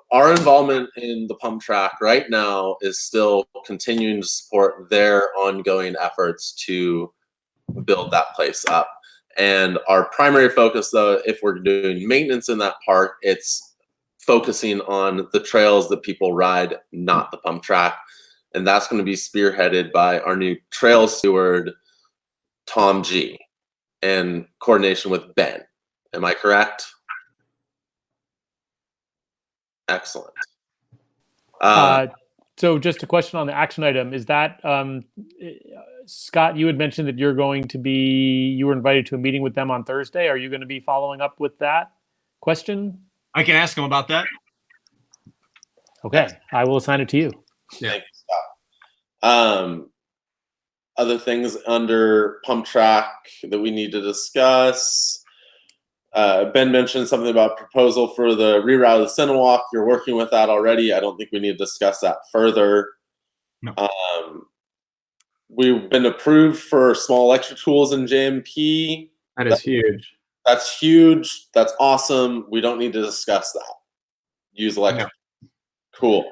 Speaker 3: our involvement in the pump track right now is still continuing to support their ongoing efforts to build that place up. And our primary focus, though, if we're doing maintenance in that park, it's focusing on the trails that people ride, not the pump track. And that's going to be spearheaded by our new trail steward, Tom G, and coordination with Ben. Am I correct? Excellent.
Speaker 5: So just a question on the action item. Is that, Scott, you had mentioned that you were invited to a meeting with them on Thursday. Are you going to be following up with that question?
Speaker 2: I can ask them about that.
Speaker 5: Okay, I will assign it to you.
Speaker 3: Yeah. Thank you, Scott. Other things under pump track that we need to discuss. Ben mentioned something about proposal for the reroute of the Sinowak. You're working with that already. I don't think we need to discuss that further.
Speaker 2: No.
Speaker 3: We've been approved for small electric tools in JMP.
Speaker 6: That is huge.
Speaker 3: That's huge. That's awesome. We don't need to discuss that. Use electric. No. Cool.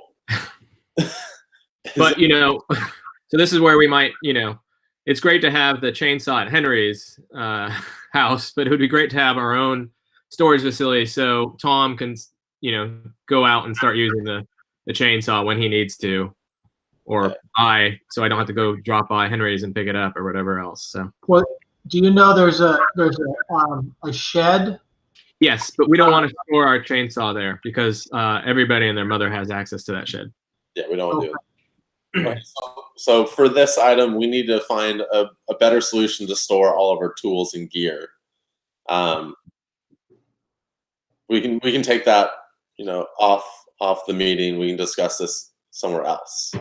Speaker 6: But, so this is where we might, it's great to have the chainsaw at Henry's house, but it would be great to have our own storage facility so Tom can, go out and start using the chainsaw when he needs to, or so I don't have to go drop by Henry's and pick it up or whatever else. So.
Speaker 1: Well, do you know there's a shed?
Speaker 6: Yes, but we don't want to store our chainsaw there because everybody and their mother has access to that shed.
Speaker 3: Yeah, we don't want to do it. Okay, so for this item, we need to find a better solution to store all of our tools and gear. We can take that, off the meeting. We can discuss this somewhere else.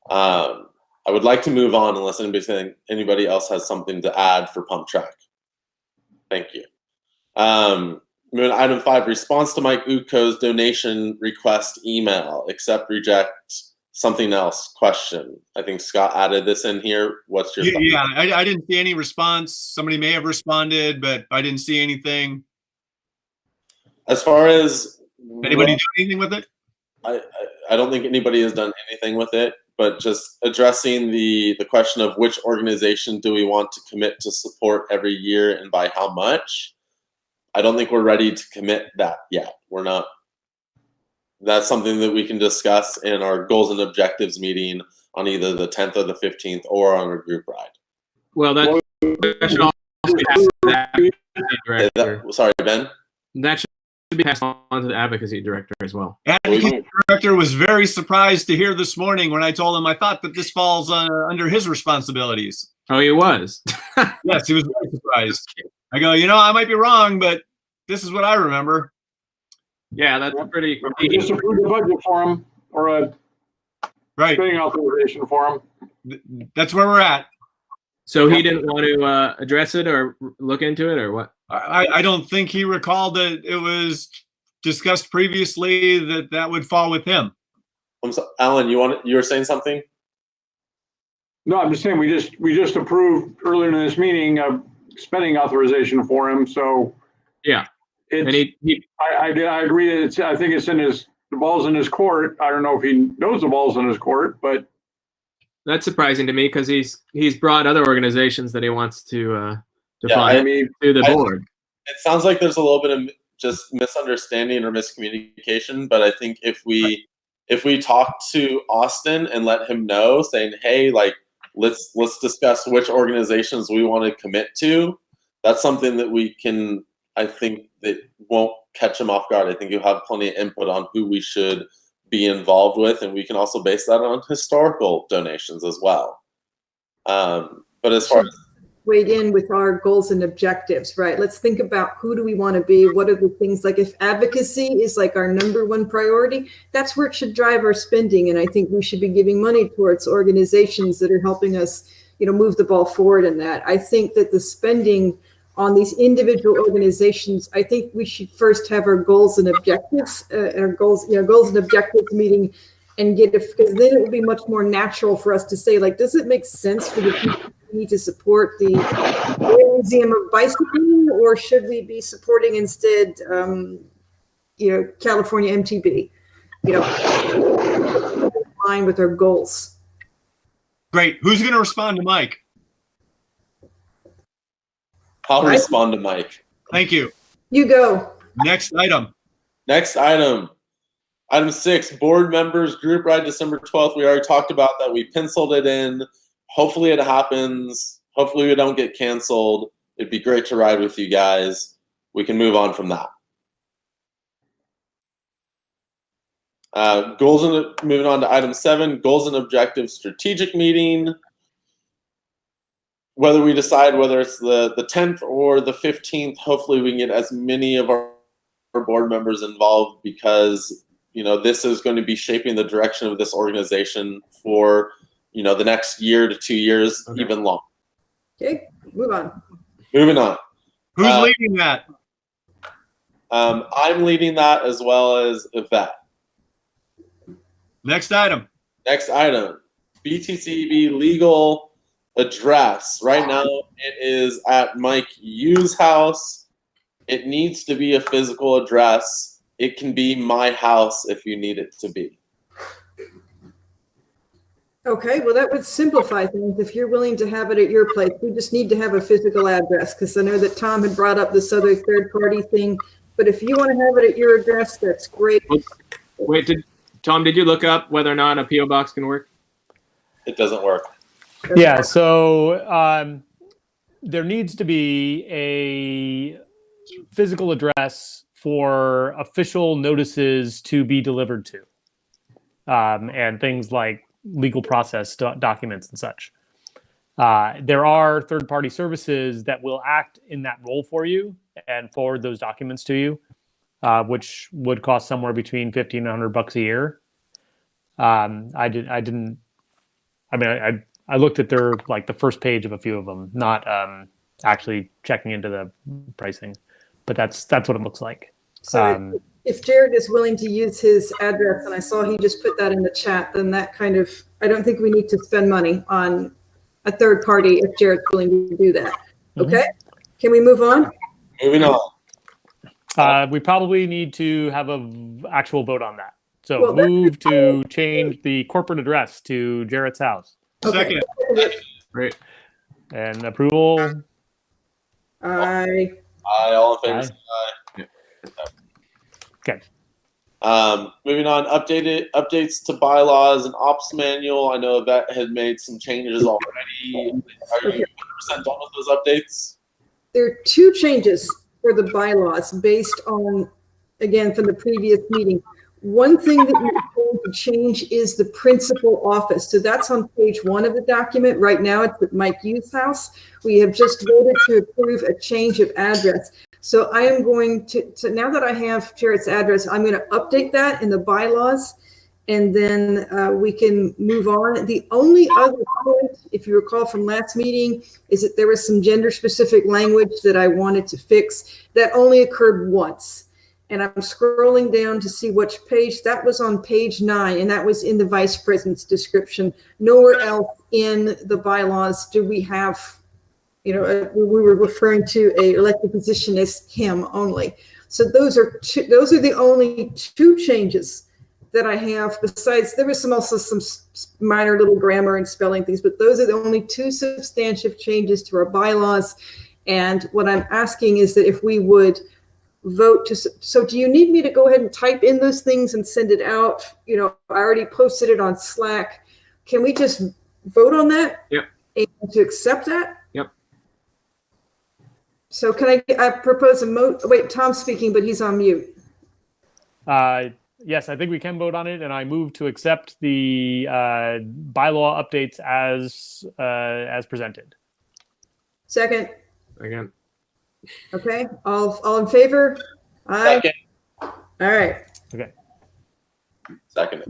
Speaker 3: I would like to move on unless anybody else has something to add for pump track. Thank you. Item 5, response to Mike Utko's donation request email. Accept, reject, something else question. I think Scott added this in here. What's your thought?
Speaker 2: Yeah, I didn't see any response. Somebody may have responded, but I didn't see anything.
Speaker 3: As far as
Speaker 2: Anybody do anything with it?
Speaker 3: I don't think anybody has done anything with it, but just addressing the question of which organization do we want to commit to support every year and by how much. I don't think we're ready to commit that yet. We're not. That's something that we can discuss in our goals and objectives meeting on either the 10th or the 15th or on a group ride.
Speaker 6: Well, that should also be passed to the advocacy director.
Speaker 3: Sorry, Ben?
Speaker 6: That should be passed on to the advocacy director as well.
Speaker 2: Advocacy director was very surprised to hear this morning when I told him I thought that this falls under his responsibilities.
Speaker 6: Oh, he was.
Speaker 2: Yes, he was very surprised. I go, I might be wrong, but this is what I remember.
Speaker 6: Yeah, that's pretty.
Speaker 7: We just approved a budget for him, or a spending authorization for him.
Speaker 2: That's where we're at.
Speaker 6: So he didn't want to address it or look into it, or what?
Speaker 2: I don't think he recalled that it was discussed previously that would fall with him.
Speaker 3: Alan, you were saying something?
Speaker 7: No, I'm just saying we just approved earlier in this meeting a spending authorization for him. So
Speaker 6: yeah,
Speaker 7: it's,
Speaker 6: and
Speaker 7: I agree. I think it's the ball's in his court. I don't know if he knows the ball's in his court, but
Speaker 6: that's surprising to me because he's brought other organizations that he wants to
Speaker 3: Yeah,
Speaker 6: fund to the board.
Speaker 3: It sounds like there's a little bit of just misunderstanding or miscommunication, but I think if we talk to Austin and let him know, saying, hey, like let's discuss which organizations we want to commit to, that's something that we can, I think, that won't catch him off guard. I think you'll have plenty of input on who we should be involved with, and we can also base that on historical donations as well. But as far as
Speaker 4: weighed in with our goals and objectives, right? Let's think about who do we want to be? What are the things, like if advocacy is like our number one priority, that's where it should drive our spending. And I think we should be giving money towards organizations that are helping us, move the ball forward in that. I think that the spending on these individual organizations, I think we should first have our goals and objectives, goals and objectives meeting and because then it will be much more natural for us to say, like, does it make sense for the people we need to support the Museum of Bicycling, or should we be supporting instead, California MTB, in line with our goals.
Speaker 2: Great. Who's going to respond to Mike?
Speaker 3: I'll respond to Mike.
Speaker 2: Thank you.
Speaker 4: You go.
Speaker 2: Next item.
Speaker 3: Item 6, board members group ride December 12th. We already talked about that. We penciled it in. Hopefully it happens. Hopefully we don't get canceled. It'd be great to ride with you guys. We can move on from that. Moving on to item 7, goals and objectives strategic meeting. Whether we decide whether it's the 10th or the 15th, hopefully we can get as many of our board members involved, because this is going to be shaping the direction of this organization for the next year to 2 years, even longer.
Speaker 4: Okay, move on.
Speaker 3: Moving on.
Speaker 2: Who's leading that?
Speaker 3: I'm leading that, as well as Yvette.
Speaker 2: Next item.
Speaker 3: BTCEB legal address. Right now it is at Mike Yu's house. It needs to be a physical address. It can be my house if you need it to be.
Speaker 4: Okay, well, that would simplify things if you're willing to have it at your place. We just need to have a physical address, because I know that Tom had brought up this other third-party thing. But if you want to have it at your address, that's great.
Speaker 6: Wait, Tom, did you look up whether or not a P.O. box can work?
Speaker 3: It doesn't work.
Speaker 5: Yeah, so there needs to be a physical address for official notices to be delivered to, and things like legal process documents and such. There are third-party services that will act in that role for you and forward those documents to you, which would cost somewhere between $50 and $100 a year. I looked at their, like, the first page of a few of them, not actually checking into the pricing, but that's what it looks like.
Speaker 4: So if Jared is willing to use his address, and I saw he just put that in the chat, then that kind of, I don't think we need to spend money on a third party if Jared's willing to do that. Okay, can we move on?
Speaker 3: Moving on.
Speaker 5: We probably need to have an actual vote on that. So
Speaker 4: Well,
Speaker 5: move to change the corporate address to Jarrett's house.
Speaker 2: Second.
Speaker 6: Great.
Speaker 5: And approval.
Speaker 4: I
Speaker 3: Aye, all in favor,
Speaker 5: Aye.
Speaker 3: say aye.
Speaker 5: Okay.
Speaker 3: Moving on, updates to bylaws and ops manual. I know that had made some changes already. Are you 100% done with those updates?
Speaker 4: there are two changes for the bylaws based on, again, from the previous meeting. One thing that we're going to change is the principal office. So that's on page 1 of the document. Right now it's at Mike Hughes' house. We have just voted to approve a change of address. So I am going to now that I have Jarrett's address, I'm going to update that in the bylaws, and then we can move on. The only other point, if you recall from last meeting, is that there was some gender-specific language that I wanted to fix that only occurred once. And I'm scrolling down to see which page. That was on page 9, and that was in the vice president's description. Nowhere else in the bylaws do we have, we were referring to a elected position as him only. So those are the only two changes that I have. Besides, there was also some minor little grammar and spelling things, but those are the only two substantive changes to our bylaws. And what I'm asking is that if we would vote to, so do you need me to go ahead and type in those things and send it out? I already posted it on Slack. Can we just vote on that?
Speaker 6: Yep.
Speaker 4: And to accept that?
Speaker 6: Yep.
Speaker 4: So can I propose wait, Tom's speaking, but he's on mute.
Speaker 5: Yes, I think we can vote on it, and I move to accept the bylaw updates as presented.
Speaker 4: Second.
Speaker 6: Again.
Speaker 4: Okay, all in favor? Aye.
Speaker 3: Second.
Speaker 4: All right.
Speaker 5: Okay.
Speaker 3: Second.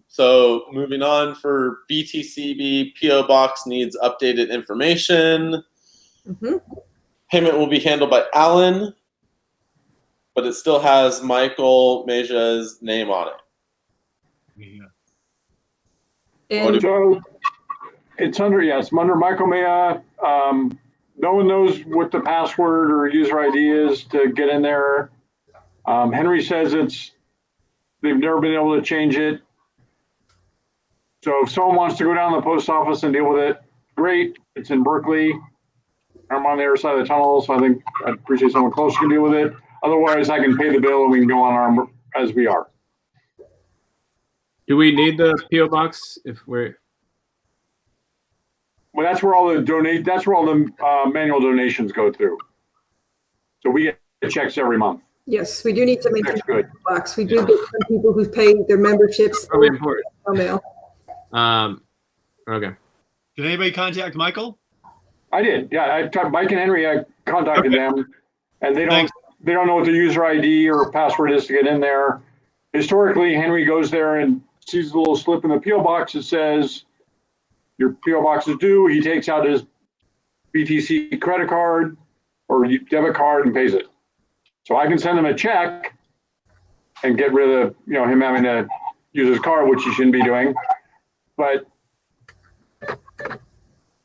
Speaker 3: So moving on, for BTCEB, PO Box needs updated information. Payment will be handled by Alan, but it still has Michael Meja's name on it.
Speaker 4: And
Speaker 7: So it's under Michael Maya. No one knows what the password or user ID is to get in there. Henry says they've never been able to change it. So if someone wants to go down to the post office and deal with it, great. It's in Berkeley. I'm on the other side of the tunnel, so I think I'd appreciate someone close can deal with it. Otherwise, I can pay the bill and we can go on our as we are.
Speaker 6: Do we need the PO box if we're?
Speaker 7: Well, that's where all the manual donations go through. So we get checks every month.
Speaker 4: yes, we do need to maintain
Speaker 7: That's good.
Speaker 4: the box. We do get some people who've paid their memberships.
Speaker 6: Probably important.
Speaker 4: Mail.
Speaker 6: Okay.
Speaker 2: Did anybody contact Michael?
Speaker 7: I did. Yeah, I tried Mike and Henry. I contacted them, and they don't know what the user ID or password is to get in there. Historically, Henry goes there and sees a little slip in the PO box that says your PO box is due. He takes out his BTC credit card or debit card and pays it. So I can send him a check and get rid of him having to use his card, which he shouldn't be doing. But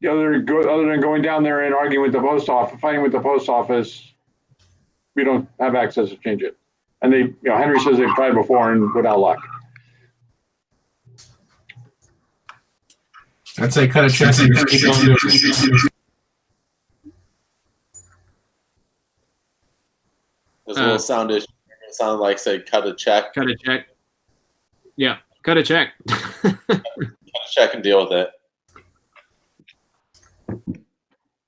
Speaker 7: other than going down there and arguing with the post office, fighting with the post office, we don't have access to change it. And Henry says they've tried before and without luck.
Speaker 8: I'd say cut a check and keep on doing it.
Speaker 3: There's a little sound issue. It sounded like say cut a check.
Speaker 6: Cut a check. Yeah, cut a check.
Speaker 3: Cut a check and deal with it.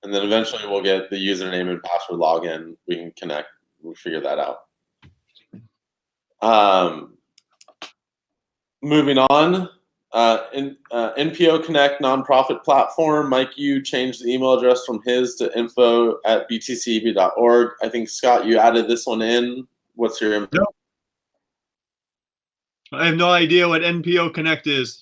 Speaker 3: And then eventually we'll get the username and password login. We can connect. We'll figure that out. Moving on. NPO Connect nonprofit platform. Mike, you changed the email address from his to info@btceb.org. I think, Scott, you added this one in. What's your info?
Speaker 2: No. I have no idea what NPO Connect is.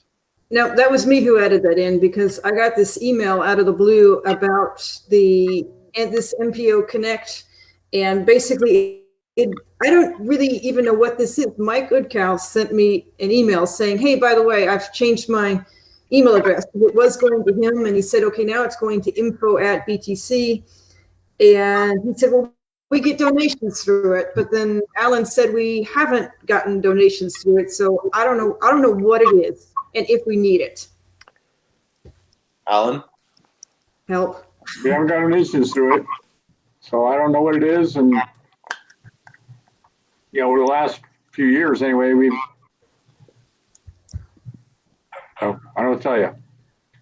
Speaker 4: No, that was me who added that in because I got this email out of the blue about this NPO Connect, And basically, I don't really even know what this is. Mike Goodcow sent me an email saying, hey, by the way, I've changed my email address. It was going to him, and he said, okay, now it's going to info@BTC. And he said, well, we get donations through it. But then Alan said we haven't gotten donations through it. So I don't know what it is and if we need it.
Speaker 3: Alan?
Speaker 4: Help.
Speaker 7: We haven't got donations through it, so I don't know what it is. And over the last few years, anyway, I don't know what to tell you.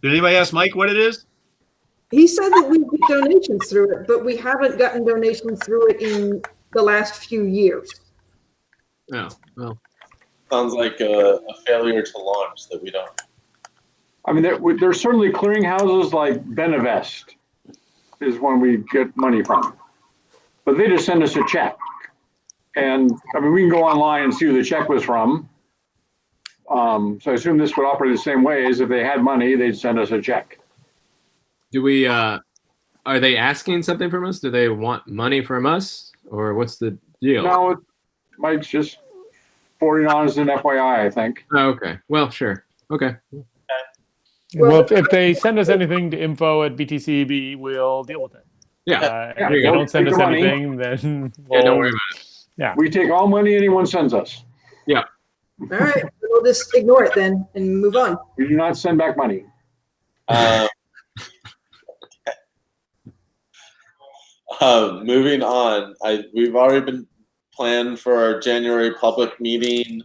Speaker 2: Did anybody ask Mike what it is?
Speaker 4: He said that we get donations through it, but we haven't gotten donations through it in the last few years.
Speaker 6: Oh, well.
Speaker 3: Sounds like a failure to launch that we don't.
Speaker 7: I mean, there's certainly clearinghouses like Benevest is one we get money from, but they just send us a check. And I mean, we can go online and see who the check was from. So I assume this would operate the same way as if they had money, they'd send us a check.
Speaker 6: Do we, are they asking something from us? Do they want money from us? Or what's the deal?
Speaker 7: No, Mike's just forwarding on as an FYI, I think.
Speaker 6: Oh, okay. Well, sure. Okay.
Speaker 5: Well, if they send us anything to info@BTCEB, we'll deal with it.
Speaker 6: Yeah.
Speaker 5: If they don't send us anything, then
Speaker 6: Yeah, don't worry about it.
Speaker 5: Yeah.
Speaker 7: We take all money anyone sends us.
Speaker 6: Yeah.
Speaker 4: All right, we'll just ignore it then and move on.
Speaker 7: We do not send back money.
Speaker 3: Moving on, we've already been planned for our January public meeting.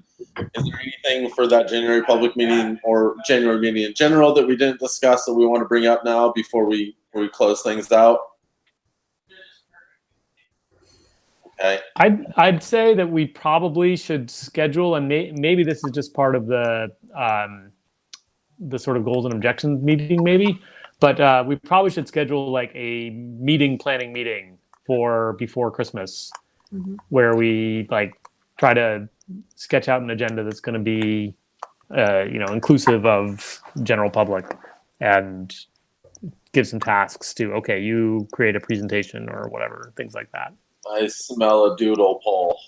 Speaker 3: Is there anything for that January public meeting or January meeting in general that we didn't discuss that we want to bring up now before we close things out? Okay.
Speaker 5: I'd say that we probably should schedule, and maybe this is just part of the sort of goals and objections meeting, maybe. But we probably should schedule like a planning meeting for before Christmas, where we like try to sketch out an agenda that's going to be, inclusive of general public, and give some tasks to, okay, you create a presentation or whatever, things like that.
Speaker 3: I smell a doodle poll.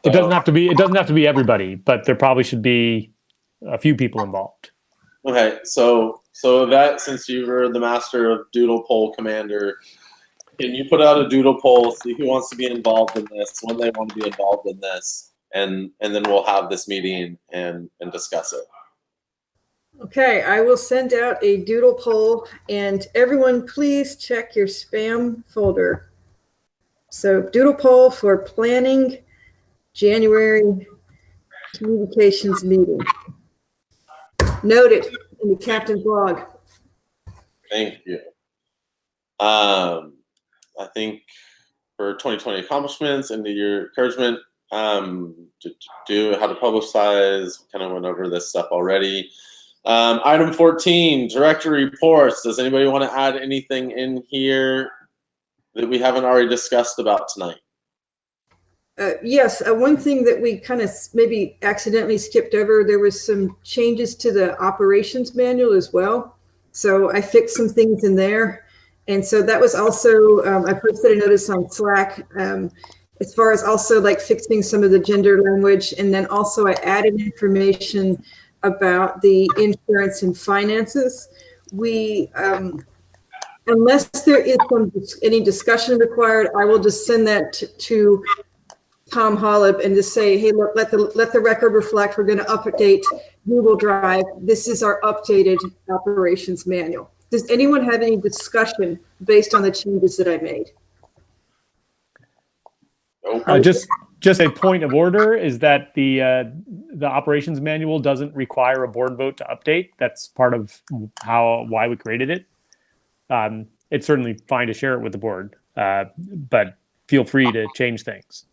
Speaker 5: It doesn't have to be everybody, but there probably should be a few people involved.
Speaker 3: Okay, so that, since you were the master of doodle poll commander, can you put out a doodle poll, see who wants to be involved in this, when they want to be involved in this, and then we'll have this meeting and discuss it.
Speaker 4: Okay, I will send out a doodle poll, and everyone please check your spam folder. So doodle poll for planning January communications meeting. Noted in the captain's log.
Speaker 3: Thank you. I think for 2020 accomplishments and your encouragement, to do how to publicize, kind of went over this stuff already. Item 14, director reports. Does anybody want to add anything in here that we haven't already discussed about tonight?
Speaker 4: Yes, one thing that we kind of maybe accidentally skipped over, there was some changes to the operations manual as well. So I fixed some things in there. And so that was also, I posted a notice on Slack, as far as also like fixing some of the gender language. And then also I added information about the insurance and finances. We, unless there is any discussion required, I will just send that to Tom Hollip and just say, hey, look, let the record reflect, we're going to update Google Drive. This is our updated operations manual. Does anyone have any discussion based on the changes that I made?
Speaker 5: Just a point of order is that the operations manual doesn't require a board vote to update. That's part of why we created it. It's certainly fine to share it with the board, but feel free to change things.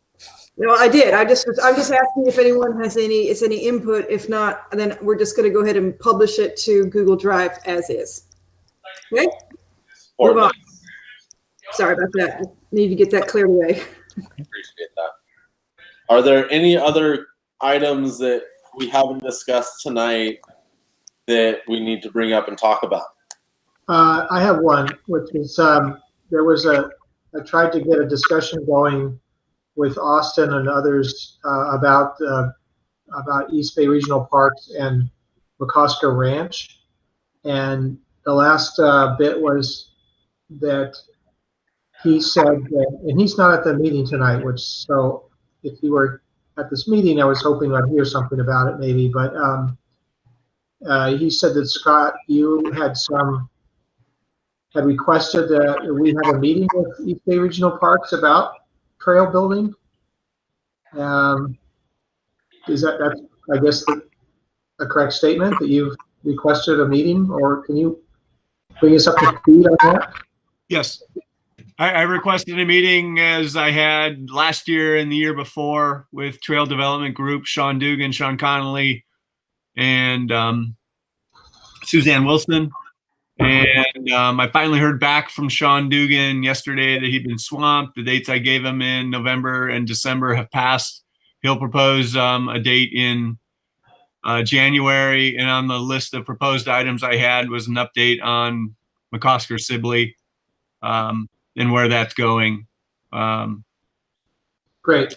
Speaker 4: No, I did. I'm just asking if anyone has any input. If not, then we're just going to go ahead and publish it to Google Drive as is. Okay. Move on. Sorry about that. Need to get that cleared away.
Speaker 3: Appreciate that. Are there any other items that we haven't discussed tonight that we need to bring up and talk about?
Speaker 1: I have one, which is there was I tried to get a discussion going with Austin and others about East Bay Regional Parks and McCosker Ranch. And the last bit was that he said that, and he's not at the meeting tonight, so if he were at this meeting, I was hoping I'd hear something about it maybe, but he said that, Scott, you had requested that we have a meeting with East Bay Regional Parks about trail building. Is that's, I guess, a correct statement that you've requested a meeting, or can you bring us up to speed on that?
Speaker 2: Yes. I requested a meeting as I had last year and the year before with Trail Development Group, Sean Dugan, Sean Connolly, and Suzanne Wilson. And I finally heard back from Sean Dugan yesterday that he'd been swamped. The dates I gave him in November and December have passed. He'll propose a date in January. And on the list of proposed items I had was an update on McCosker Sibley. And where that's going.
Speaker 1: Great.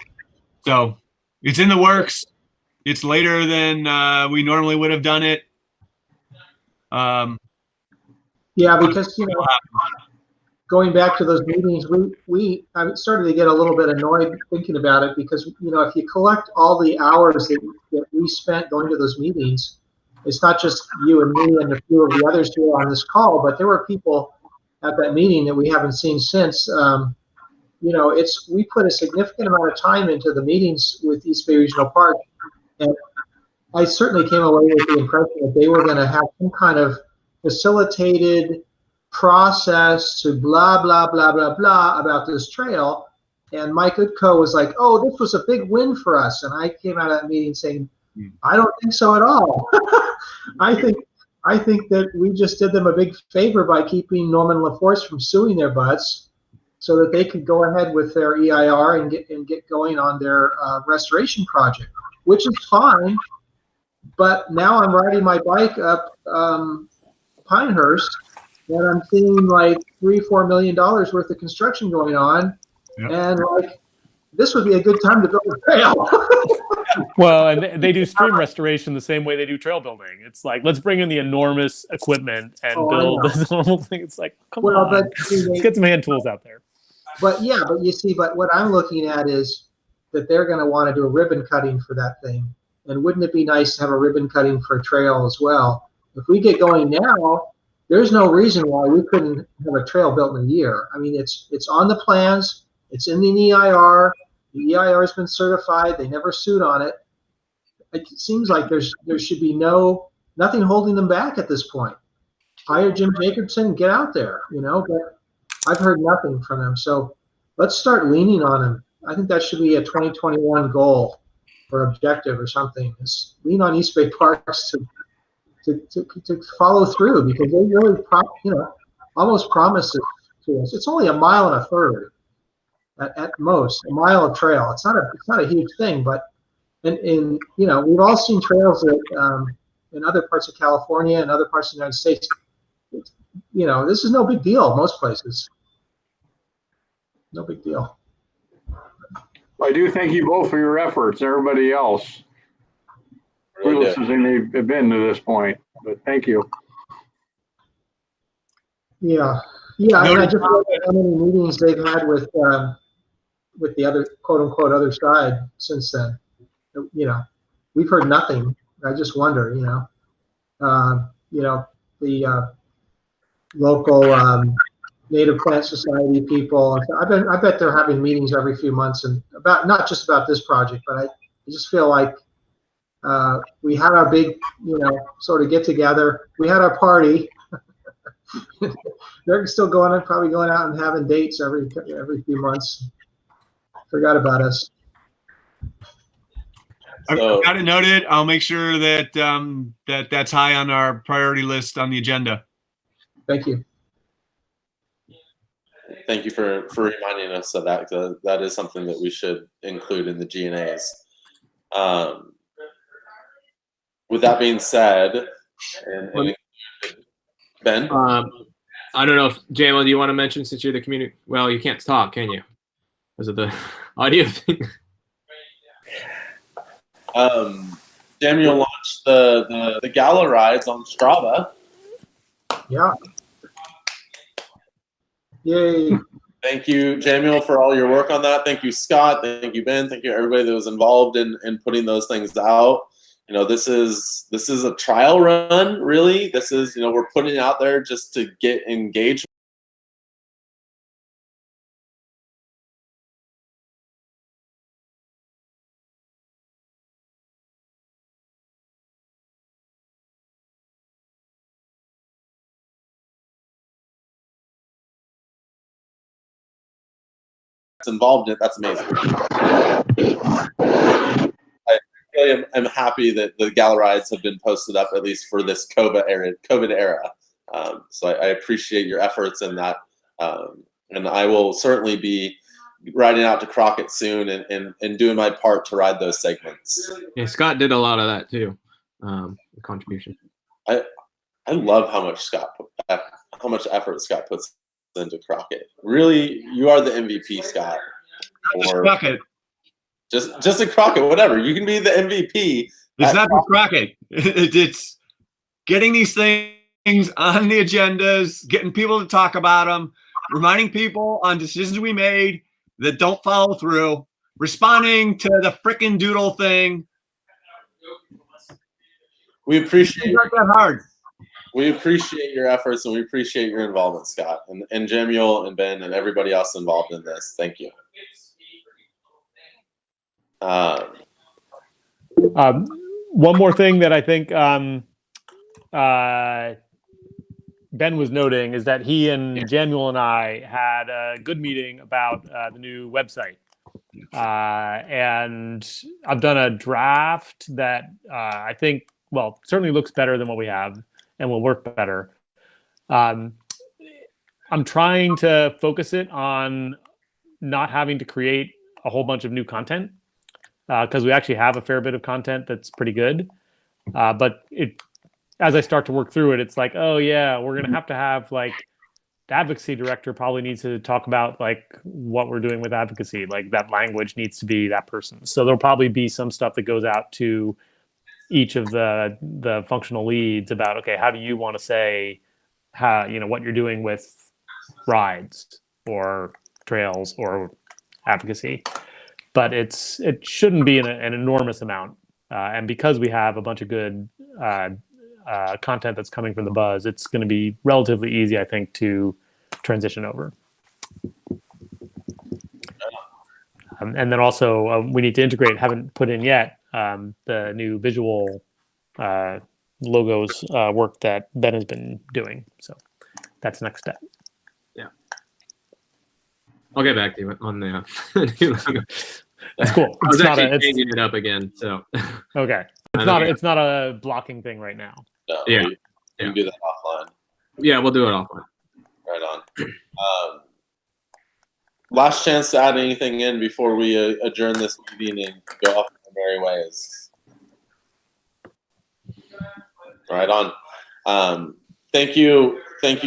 Speaker 2: So it's in the works. It's later than we normally would have done it.
Speaker 1: Yeah, because going back to those meetings, I started to get a little bit annoyed thinking about it, because if you collect all the hours that we spent going to those meetings, it's not just you and me and a few of the others who are on this call, but there were people at that meeting that we haven't seen since. We put a significant amount of time into the meetings with East Bay Regional Park, and I certainly came away with the impression that they were going to have some kind of facilitated process to blah, blah, blah, blah, blah about this trail. And Mike Utko was like, oh, this was a big win for us. And I came out of that meeting saying, I don't think so at all. I think that we just did them a big favor by keeping Norman LaForce from suing their butts, so that they could go ahead with their EIR and get going on their restoration project, which is fine. But now I'm riding my bike up Pinehurst, and I'm seeing like $3-4 million worth of construction going on, and this would be a good time to build a trail.
Speaker 5: Well, and they do stream restoration the same way they do trail building. It's like, let's bring in the enormous equipment and build this normal thing. It's like, come on, let's get some hand tools out there.
Speaker 1: But you see, what I'm looking at is that they're going to want to do a ribbon cutting for that thing. And wouldn't it be nice to have a ribbon cutting for a trail as well? If we get going now, there's no reason why we couldn't have a trail built in a year. I mean, it's on the plans. It's in the EIR. The EIR has been certified. They never sued on it. It seems like there should be nothing holding them back at this point. Hire Jim Jacobson, get out there, but I've heard nothing from them. So let's start leaning on them. I think that should be a 2021 goal or objective or something. Is lean on East Bay Parks to follow through, because they really almost promised it to us. It's only 1.5 miles at most, a mile of trail. It's not a huge thing, but and we've all seen trails that in other parts of California and other parts of the United States. This is no big deal most places. No big deal.
Speaker 7: I do thank you both for your efforts, everybody else, clueless as they may have been to this point, but thank you.
Speaker 1: Yeah, and I just wonder how many meetings they've had with the other quote unquote other side since then. We've heard nothing. I just wonder, the local Native Plant Society people. I bet they're having meetings every few months, and not just about this project, but I just feel like we had our big, sort of get together. We had our party. They're still probably going out and having dates every few months. Forgot about us.
Speaker 2: I've got it noted. I'll make sure that that's high on our priority list on the agenda.
Speaker 1: Thank you.
Speaker 3: Thank you for reminding us of that. That is something that we should include in the G&As. With that being said, and Ben?
Speaker 6: I don't know if Jamal, do you want to mention since you're the community? Well, you can't talk, can you? Because of the audio thing.
Speaker 3: Samuel launched the gala rides on Strava.
Speaker 1: Yeah. Yay.
Speaker 3: Thank you, Jamuel, for all your work on that. Thank you, Scott. Thank you, Ben. Thank you, everybody that was involved in putting those things out. You know, this is a trial run, really. This is, you know, we're putting it out there just to get engaged. Involved in it. That's amazing. I really am happy that the gala rides have been posted up, at least for this COVID era. So I appreciate your efforts in that, and I will certainly be riding out to Crockett soon and doing my part to ride those segments.
Speaker 6: Yeah, Scott did a lot of that too. Contribution.
Speaker 3: I love how much effort Scott puts into Crockett. Really, you are the MVP, Scott.
Speaker 2: Or Crockett.
Speaker 3: Just a Crockett, whatever. You can be the MVP.
Speaker 2: It's not just Crockett. It's getting these things on the agendas, getting people to talk about them, reminding people on decisions we made that don't follow through, responding to the frickin' doodle thing.
Speaker 3: We appreciate
Speaker 2: it's not that hard.
Speaker 3: We appreciate your efforts and we appreciate your involvement, Scott, and Jamuel and Ben and everybody else involved in this. Thank you.
Speaker 5: One more thing that I think Ben was noting is that he and Jamuel and I had a good meeting about the new website. And I've done a draft that I think, well, certainly looks better than what we have and will work better. I'm trying to focus it on not having to create a whole bunch of new content because we actually have a fair bit of content that's pretty good. But as I start to work through it, it's like, oh yeah, we're going to have like the advocacy director probably needs to talk about like what we're doing with advocacy. Like that language needs to be that person. So there'll probably be some stuff that goes out to each of the functional leads about, okay, how do you want to say how, you know, what you're doing with rides or trails or advocacy, but it shouldn't be an enormous amount. And because we have a bunch of good content that's coming from the buzz, it's going to be relatively easy, I think, to transition over. And then also we need to integrate, haven't put in yet, the new visual logos work that Ben has been doing. So that's next step.
Speaker 6: Yeah. I'll get back to you on the new logo.
Speaker 5: That's cool.
Speaker 6: I was actually changing it up again. So
Speaker 5: okay. It's not a blocking thing right now.
Speaker 3: No,
Speaker 6: yeah.
Speaker 3: We can do that offline.
Speaker 6: Yeah, we'll do it offline.
Speaker 3: Right on. Last chance to add anything in before we adjourn this meeting and go off in our merry ways. Right on. Thank you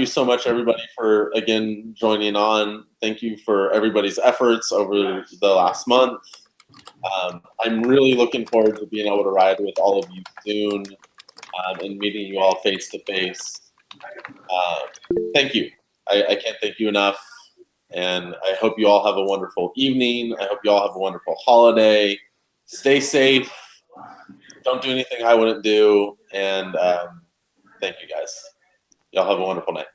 Speaker 3: so much, everybody, for again joining on. Thank you for everybody's efforts over the last month. I'm really looking forward to being able to ride with all of you soon and meeting you all face to face. Thank you. I can't thank you enough. And I hope you all have a wonderful evening. I hope you all have a wonderful holiday. Stay safe. Don't do anything I wouldn't do. And thank you, guys. Y'all have a wonderful night.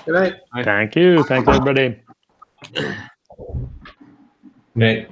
Speaker 1: Good night.
Speaker 5: Thank you. Thanks, everybody.
Speaker 8: Night.